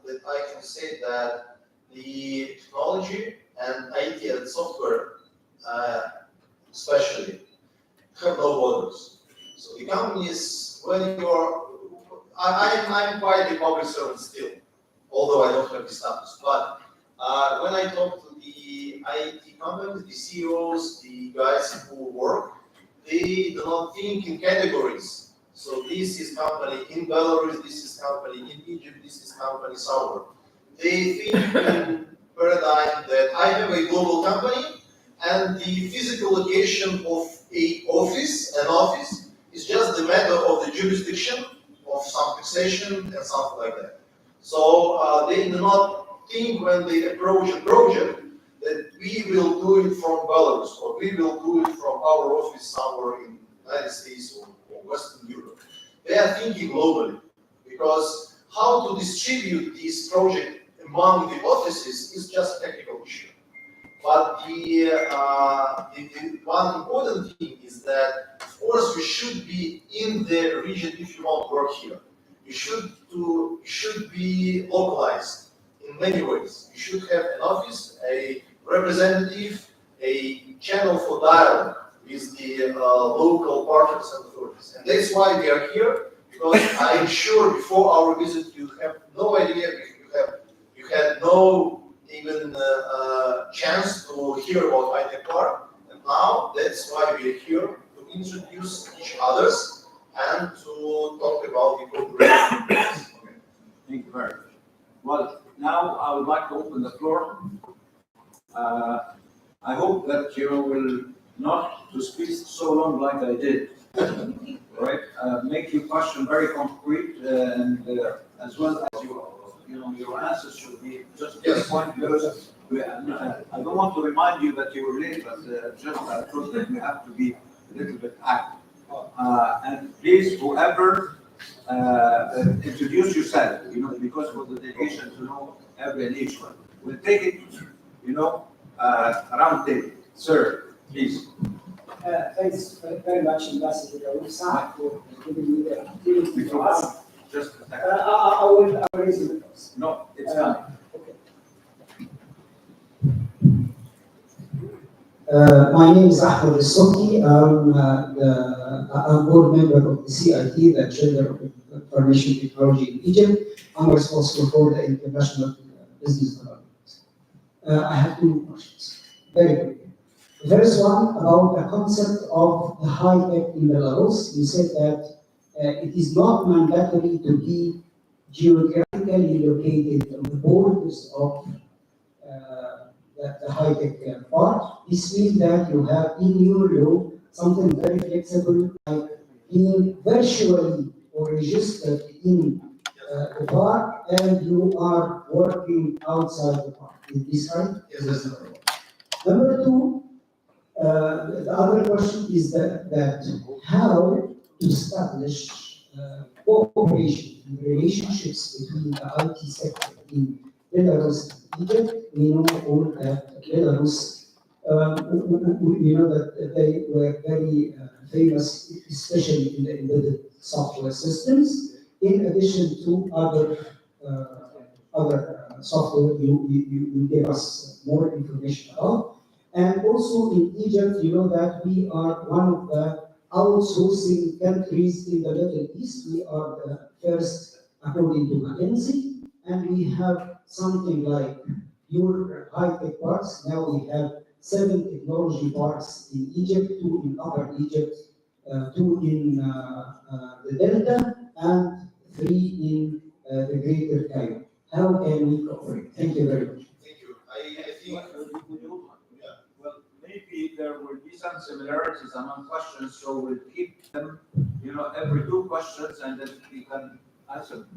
that I can say that the technology and IT and software, especially, have no borders. So the companies, when you're, I'm quite a public servant still, although I don't have the status. But when I talk to the IT companies, the CEOs, the guys who work, they do not think in categories. So this is company in Belarus, this is company in Egypt, this is company somewhere. They think in paradigm that I have a global company and the physical location of an office is just the matter of the jurisdiction of some taxation and something like that. So they do not think when they approach a project that we will do it from Belarus or we will do it from our office somewhere in the United States or Western Europe. They are thinking globally because how to distribute this project among the offices is just a technical issue. But the one important thing is that, of course, you should be in the region if you want to work here. You should be localized in many ways. You should have an office, a representative, a channel for dialogue with the local partners and authorities. And that's why we are here, because I'm sure before our visit you have no idea, you had no even chance to hear about ITEC Park. And now that's why we are here, to introduce each others and to talk about the cooperation. Okay. Thank you very much. Well, now I would like to open the floor. I hope that you will not to speak so long like I did, right? Make your question very concrete and as well as your answers should be just to the point, because I don't want to remind you that you were late, but just I thought that we have to be a little bit active. And please, whoever, introduce yourself, because for the delegation to know every and each one. We'll take it, round table. Sir, please. Thanks very much, Ambassador Daouda, for giving me the opportunity to ask. Just a second. I will raise the first. No, it's coming. Okay. My name is Ahmed Al-Soki. I'm board member of the CIT, the Center of Information Technology in Egypt. I'm responsible for the international business development. I have two questions. Very quick. The first one about the concept of the high tech in Belarus. You said that it is not mandatory to be geographically located on the borders of the high tech part. This means that you have in your law something very flexible, like being virtually or registered in the park and you are working outside the park. Is this right? Yes, that's right. Number two, the other question is that how to establish cooperation and relationships between the IT sector in Belarus and Egypt. We know all that Belarus, we know that they were very famous, especially in the embedded software systems, in addition to other software you gave us more information about. And also in Egypt, you know that we are one of the outsourcing countries in the Middle East. We are the first, according to McKinsey, and we have something like your high-tech parks. Now we have 7 technology parks in Egypt, 2 in Upper Egypt, 2 in the Delta, and 3 in the Greater Cairo. How can we cooperate? Thank you very much. Thank you. I think, Well, maybe there will be some similarities among questions, so we'll keep them, every 2 questions, and then we can answer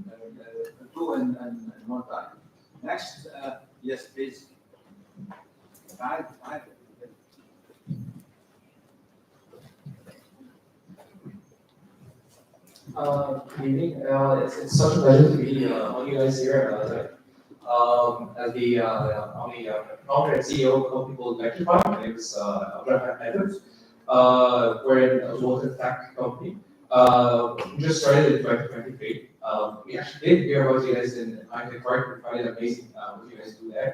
2 in one time. Next, yes, please. Five. Good evening. It's such a pleasure to be on you guys here as the founder and CEO of a company called Electrify. My name is Abdulrahman Nader. We're an automotive tech company. We just started in 2023. We actually did hear about you guys in High-Tech Park. We find it amazing what you guys do there.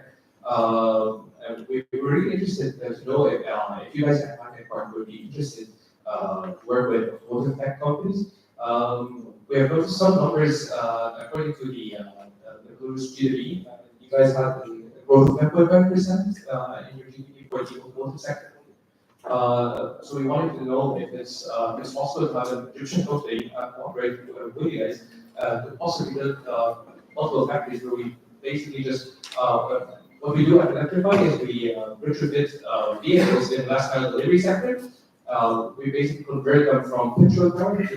And we were really interested to know if you guys at High-Tech Park would be interested to work with automotive tech companies. We have noticed some numbers according to the Blues GDP. You guys have a growth of 10.5% in your GDP for the automotive sector. So we wanted to know if it's possible to have an Egyptian company cooperate with you guys to possibly build multiple factories where we basically just what we do at Electrify is we retrofit vehicles in the last mile delivery sector. We basically convert them from petrol power to EV.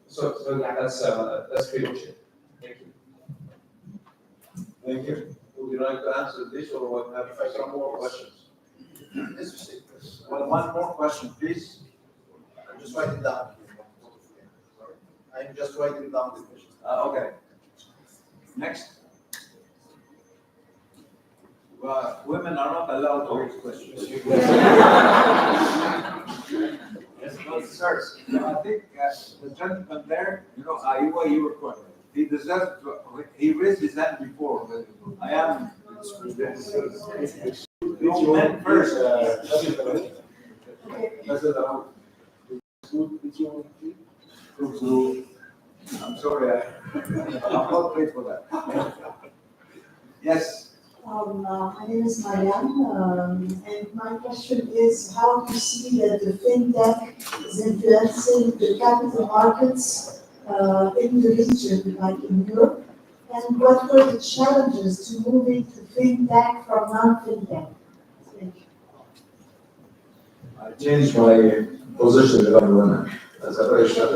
So yeah, that's pretty much it. Thank you. Thank you. Would you like to answer this, or what, have some more questions? let's just say this. Well, one more question, please. I'm just writing down. I'm just writing down the question. Okay. Next. Women are not allowed to raise questions. Yes, no, sir. I think the gentleman there, you were correct. He deserves to, he raised his hand before. I am. You men first. I'm sorry, I'm not paid for that. Yes. My name is Mariam, and my question is how do you see that the fintech is influencing the capital markets in the region, like in Europe? And what were the challenges to moving to fintech from non-fintech? Thank you. I changed my position regarding women. That's a very short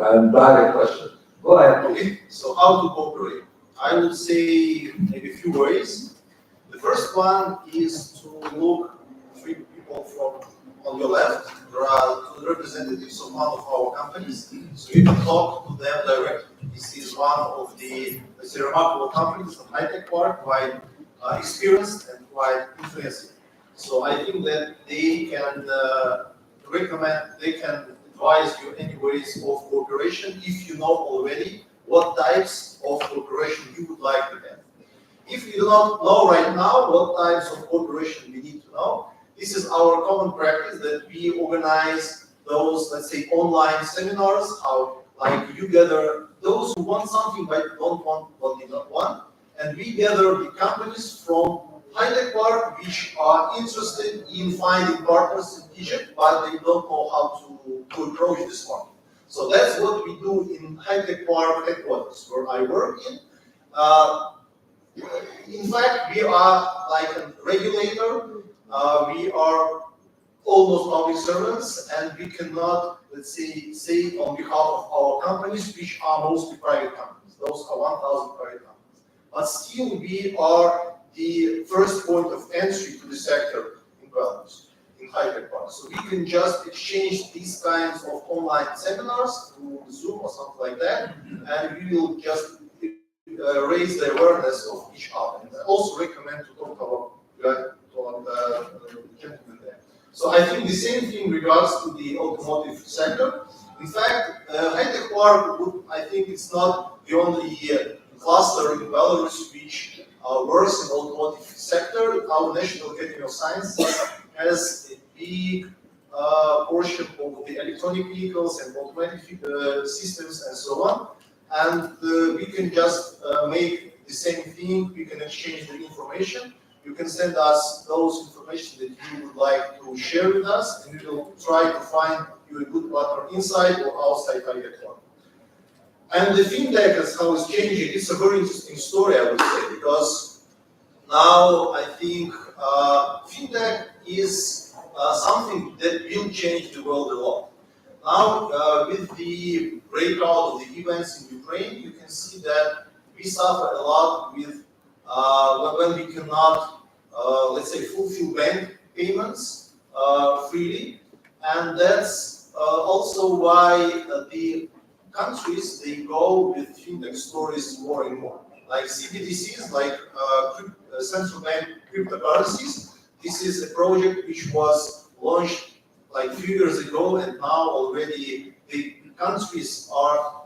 and direct question. Go ahead. Okay, so how to cooperate? I would say maybe a few ways. The first one is to look 3 people from on your left. There are 2 representatives of one of our companies, so you can talk to them directly. This is one of the remarkable companies of High-Tech Park, quite experienced and quite influential. So I think that they can they can advise you any ways of cooperation if you know already what types of cooperation you would like to have. If we do not know right now what types of cooperation we need to know, this is our common practice that we organize those, let's say, online seminars, how like you gather those who want something but don't want what they don't want, and we gather the companies from high-tech park which are interested in finding partners in Egypt, but they don't know how to approach this market. So that's what we do in high-tech park headquarters, where I work in. In fact, we are like a regulator. We are almost public servants, and we cannot, let's say on behalf of our companies, which are mostly private companies. Those are 1,000 private companies. But still, we are the first point of entry to the sector in Belarus, in high-tech parks. So we can just exchange these kinds of online seminars through Zoom or something like that, and we will just raise the awareness of each other. And I also recommend to talk about gentlemen there. So I think the same thing regards to the automotive sector. In fact, high-tech park, I think it's not the only cluster in Belarus which works in the automotive sector. Our National Academy of Sciences has a big portion of the electronic vehicles and automatic systems and so on. And we can just make the same thing. We can exchange the information. You can send us those information that you would like to share with us, and we will try to find you a good partner inside or outside high-tech park. And the fintech is how it's changing. It's a very interesting story, I would say, because now I think fintech is something that will change the world a lot. Now, with the breakout of the events in Ukraine, you can see that we suffer a lot with when we cannot, let's say, fulfill bank payments freely, and that's also why the countries, they go with fintech stories more and more. Like CBDCs, like central bank cryptocurrencies. This is a project which was launched like a few years ago, and now already the countries are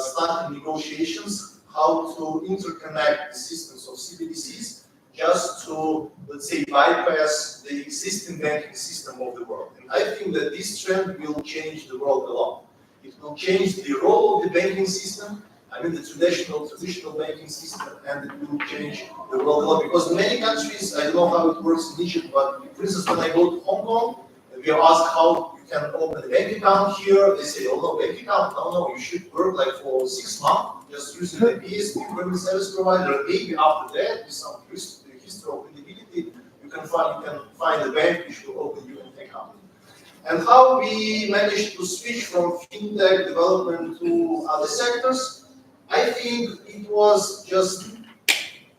starting negotiations how to interconnect the systems of CBDCs just to, let's say, bypass the existing banking system of the world. And I think that this trend will change the world a lot. It will change the role of the banking system, I mean the traditional banking system, and it will change the world a lot. Because many countries, I don't know how it works in Egypt, but for instance, when I go to Hong Kong, we are asked how you can open a bank account here. They say, oh no, bank account, no, you should work like for 6 months, just using the PSP, payment service provider. Maybe after that, with some history of credibility, you can find a bank which will open you an account. And how we managed to switch from fintech development to other sectors, I think it was just,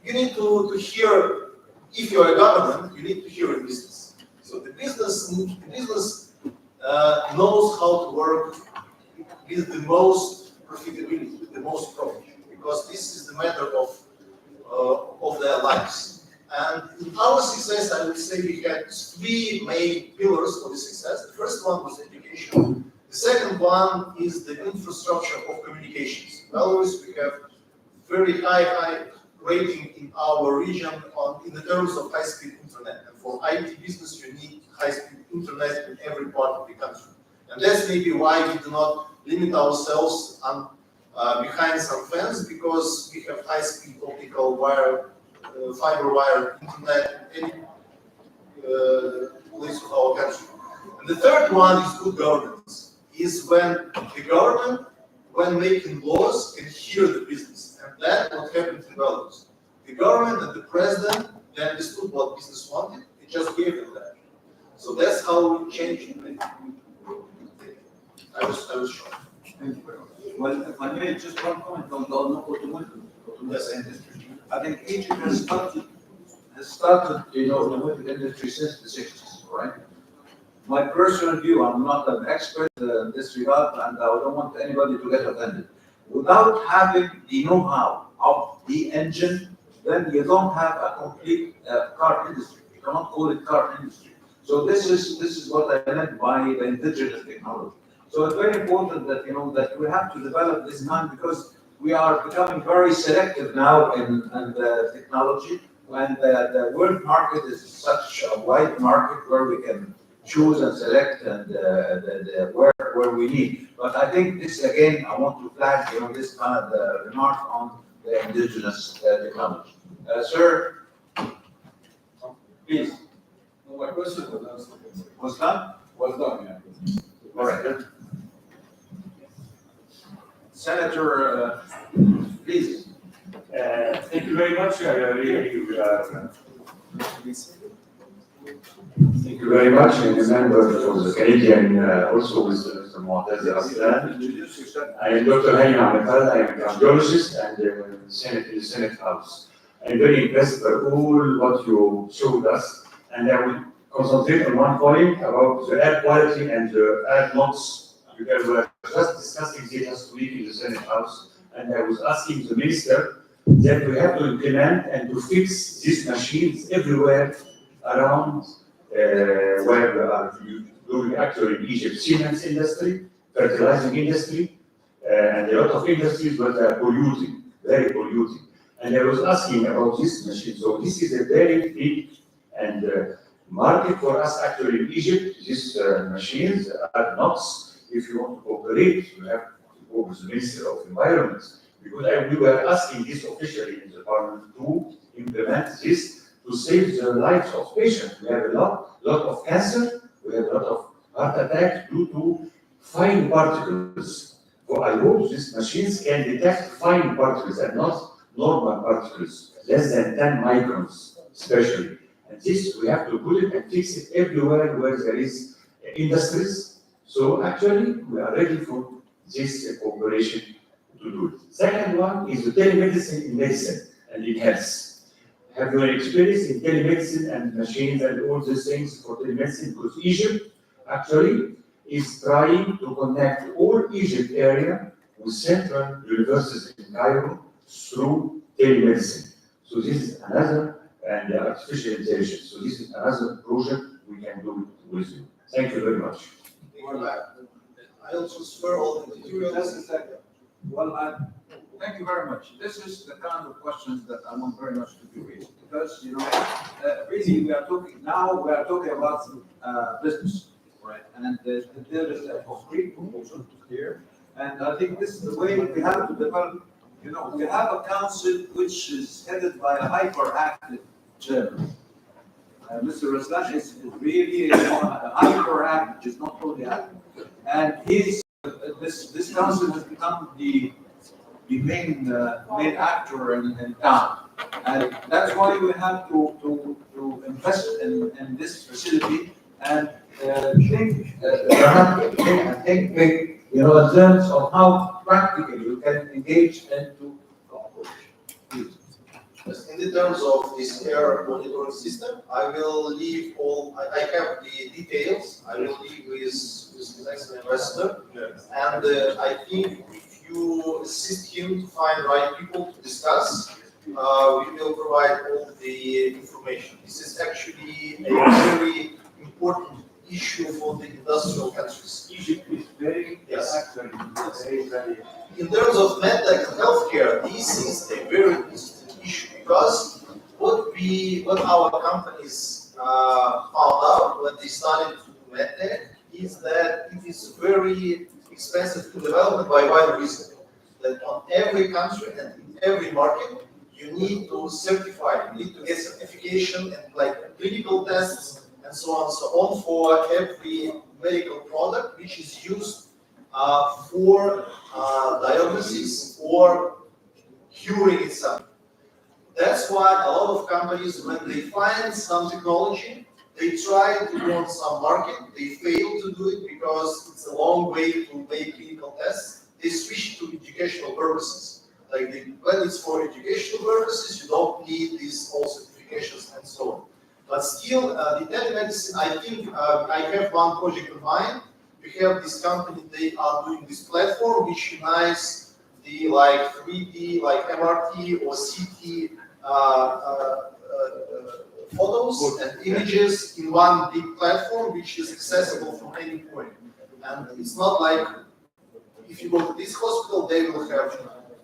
you need to hear, if you're a government, you need to hear a business. So the business knows how to work with the most profitability, the most profit, because this is the matter of their lives. And in our success, I would say we had 3 main pillars for the success. The first one was education. The second one is the infrastructure of communications. In Belarus, we have very high rating in our region in the terms of high-speed internet. And for IT business, you need high-speed internet in every part of the country. And that's maybe why we do not limit ourselves behind some fence, because we have high-speed optical wire, fiber wire internet in any place of our country. And the third one is good governance. Is when the government, when making laws, can hear the business. And that's what happened in Belarus. The government and the president, they understood what business wanted, they just gave them that. So that's how we changed it. I was shocked. Thank you very much. Well, if I may, just one comment on the automotive industry. I think Egypt has started, the automotive industry since the 60s, right? My personal view, I'm not an expert in this regard, and I don't want anybody to get offended. Without having the know-how of the engine, then you don't have a complete car industry. You cannot call it car industry. So this is what I meant by the indigenous technology. So it's very important that that we have to develop this mind, because we are becoming very selective now in the technology, when the world market is such a wide market where we can choose and select and where we need. But I think this again, I want to flag, this kind of the remark on the indigenous technology. Sir, please. No, my question was answered. Was done? Was done, yeah. All right. Senator, please. Thank you very much. Thank you very much. And a member for the Canadian, also with Mr. Mu'taz Aslan. I am Dr. Hani Ahmed. I am a cardiologist and in the Senate House. I'm very impressed by all what you showed us, and I will concentrate on one point about the air quality and the air NOx. We were just discussing this last week in the Senate House, and I was asking the minister that we have to implement and to fix these machines everywhere around where we are doing actually in Egypt, cement industry, fertilizing industry, and a lot of industries that are polluting, very polluting. And I was asking about this machine. So this is a very big and market for us actually in Egypt. These machines are NOx. If you want to cooperate, you have to go with the Minister of Environment. Because we were asking this officially in the parliament to implement this to save the lives of patients. We have a lot of cancer, we have a lot of heart attacks due to fine particles. So I hope these machines can detect fine particles and not normal particles, less than 10 microns, especially. And this, we have to put it and fix it everywhere where there is industries. So actually, we are ready for this cooperation to do it. Second one is the telemedicine in medicine and in health. Have you experience in telemedicine and machines and all these things for telemedicine? Because Egypt actually is trying to connect all Egypt area with central universities in Cairo through telemedicine. So this is another, and artificial intelligence. So this is another project we can do with you. Thank you very much. I also swear all the material. Just a second. Well, thank you very much. This is the kind of questions that I want very much to be raised, because really we are talking about business, right? And there is a concrete proposal here, and I think this is the way we have to develop. We have a council which is headed by a hyperactive chairman. Mr. Raslan is really hyperactive, is not totally active, and this council has become the main actor in town, and that's why we have to invest in this facility and think big, in terms of how practically you can engage into cooperation. In the terms of this air monitoring system, I will leave I have the details. I will leave with the next investor, and I think if you assist him to find right people to discuss, we will provide all the information. This is actually a very important issue for the industrial countries. Egypt is very, very. In terms of medtech and healthcare, this is a very interesting issue, because what our companies found out when they started to do medtech is that it is very expensive to develop by one reason. That on every country and in every market, you need to certify, you need to get certification and like clinical tests and so on and so on for every medical product which is used for diagnosis or curing itself. That's why a lot of companies, when they find some technology, they try to go on some market, they fail to do it because it's a long way to make clinical tests. They switch to educational purposes. Like when it's for educational purposes, you don't need these all certifications and so on. But still, the telemedicine, I think I have one project in mind. We have this company, they are doing this platform which unites the 3D, like MRT or CT photos and images in one big platform which is accessible from any point. And it's not like if you go to this hospital, they will have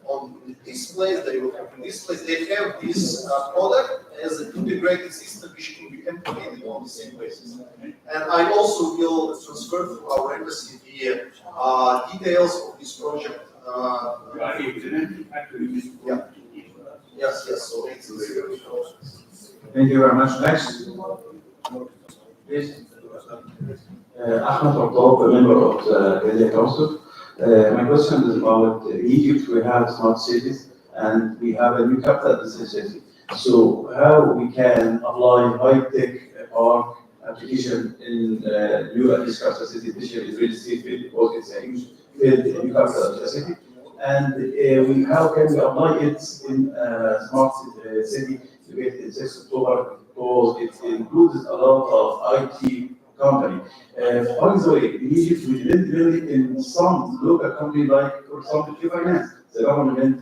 on this place, they will have in this place, they have this product as an integrated system which can be implemented on the same basis. And I also will transfer to our embassy the details of this project. Yes, so it's Thank you very much. Next. Please. Ahmed Abdul, a member of the Media Council. My question is about Egypt. We have smart cities and we have a new capital city. So how we can apply high-tech park application in new capital city, especially real estate field, because it's a huge field in new capital city. And how can we apply it in smart city to get in 6 October, because it includes a lot of IT company. By the way, in Egypt, we depend really in some local company, like, for example, Finance. The government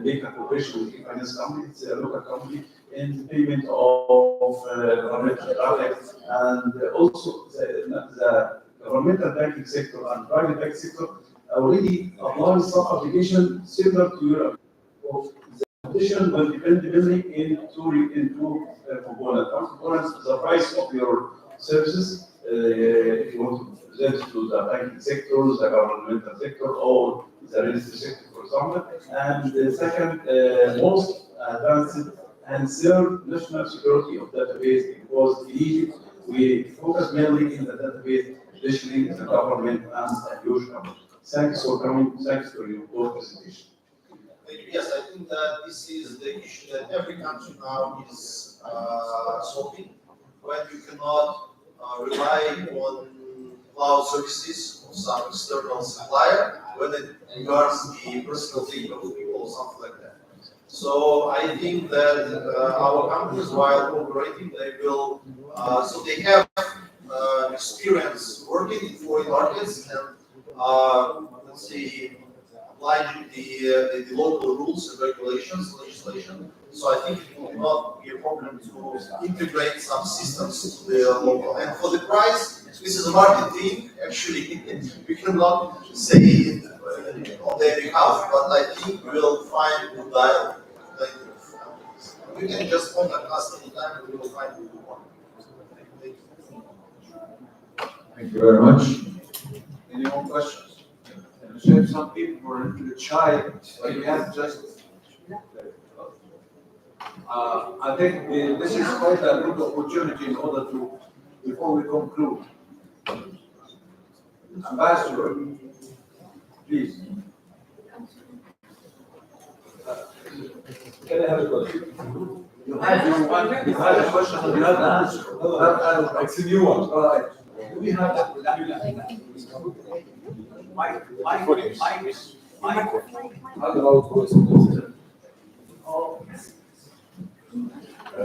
make a cooperation with finance company, it's a local company, in the payment of governmental traffic, and also the governmental banking sector and private banking sector already apply some application similar to Europe. The competition will depend really in two components. One component is the price of your services, if you want to present to the banking sector, the governmental sector, or the real estate sector, for example. And the second, most advanced and third, national security of database, because in Egypt, we focus mainly in the database, especially in the government and the huge company. Thanks for coming, thanks for your presentation. Yes, I think that this is the issue that every country now is solving. When you cannot rely on cloud services or some external supplier, when it regards the personal data of people or something like that. So I think that our companies, while operating, they will, so they have experience working in foreign markets and, let's say, applying the local rules and regulations, legislation. So I think it will not be a problem to integrate some systems to the local. And for the price, this is a market thing. Actually, we cannot say it on their behalf, but I think we will find good dialogue. We can just contact us anytime and we will find a good one. Thank you. Thank you very much. Any more questions? You said some people were shy, but you have just. I think this is quite a good opportunity in order to, before we conclude. Ambassador, please. Can I have a question? You had a question and you had an answer. It's a new one. All right. Do we have that?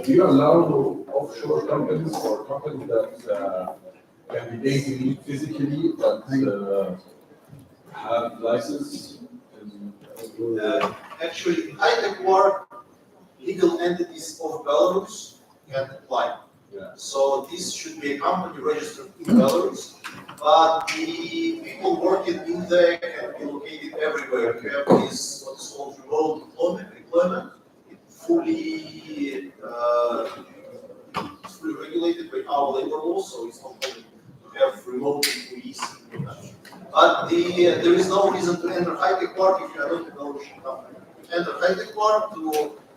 Do you allow offshore companies or companies that can be dating physically but have license? Actually, in high-tech work, legal entities of Belarus can apply. Yeah. So this should be a company registered in Belarus, but the people working in there can be located everywhere. We have this what's called remote employment. It's fully regulated by our labor law, so it's not possible to have remote employees in the country. But there is no reason to enter high-tech work if you are not a Belarusian company. Enter high-tech work to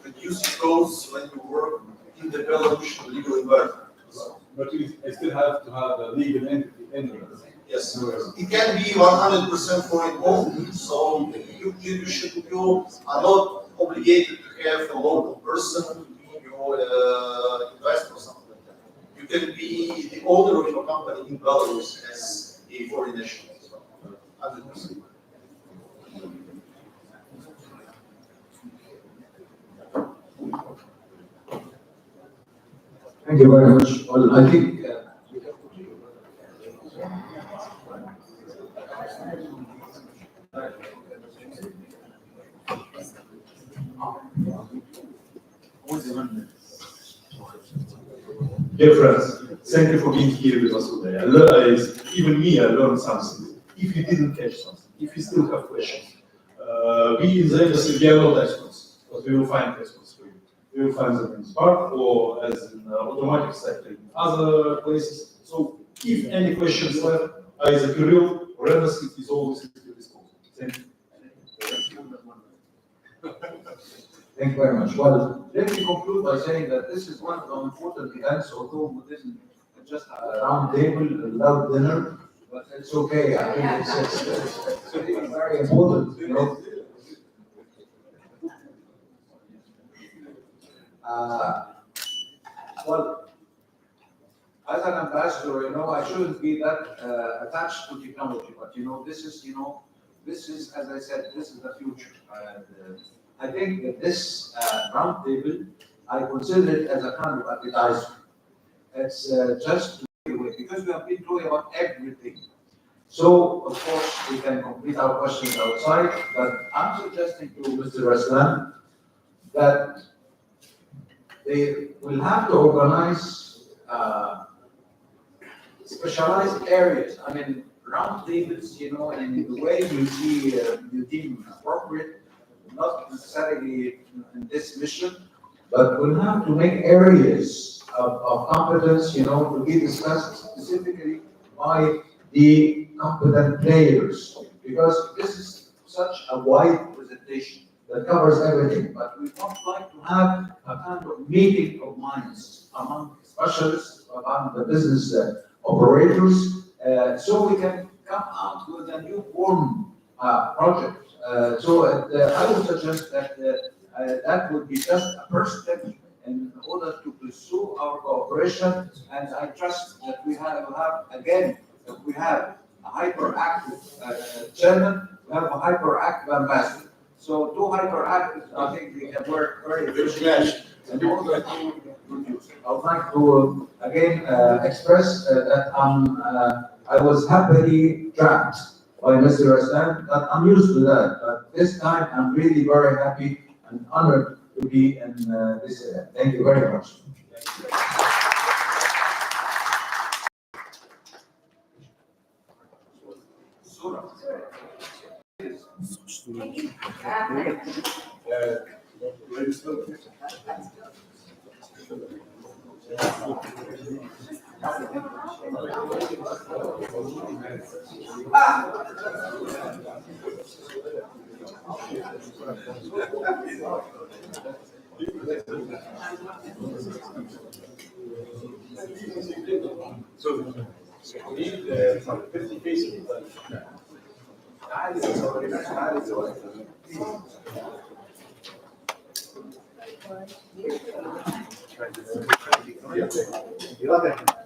reduce your costs when you work in the Belarusian legal environment. But you still have to have a legal entity in there. Yes, it can be 100% foreign owned, so you are not obligated to have a local person to be your investor or something like that. You can be the owner of your company in Belarus as a foreign national. 100%. Thank you very much. Well, I think Dear friends, thank you for being here with us today. Even me, I learned something. If you didn't catch something, if you still have questions, We in the industry, we are not experts, but we will find experts for you. We will find them in Spark or as an automatic sector in other places. So if any questions left, either Kirill or Ernest is always at your disposal. Thank you. Thank you very much. Well, let me conclude by saying that this is one of the important events, although it isn't just a round table, a loud dinner, but it's okay. I think it's really very important, you know. Well, as an ambassador, you know, I shouldn't be that attached to technology, but you know, this is, as I said, this is the future. And I think that this roundtable, I consider it as a kind of advertisement. It's just because we have been talking about everything. So, of course, we can complete our questions outside, but I'm suggesting to Mr. Raslan that they will have to organize specialized areas. I mean, roundtables, you know, in the way you deem appropriate, not necessarily in this mission, but we'll have to make areas of competence, you know, to be discussed specifically by the competent players, because this is such a wide presentation that covers everything, but we would like to have a kind of meeting of minds among specialists, among the business operators, so we can come out with a new form project. I would suggest that that would be just a first step in order to pursue our cooperation, and I trust that we have again, if we have a hyperactive chairman, we have a hyperactive ambassador. So two hyperactive, I think we can work very efficiently in order to produce. I would like to again express that I was happily trapped by Mr. Raslan, but I'm used to that. But this time, I'm really very happy and honored to be in this event. Thank you very much. Gracias.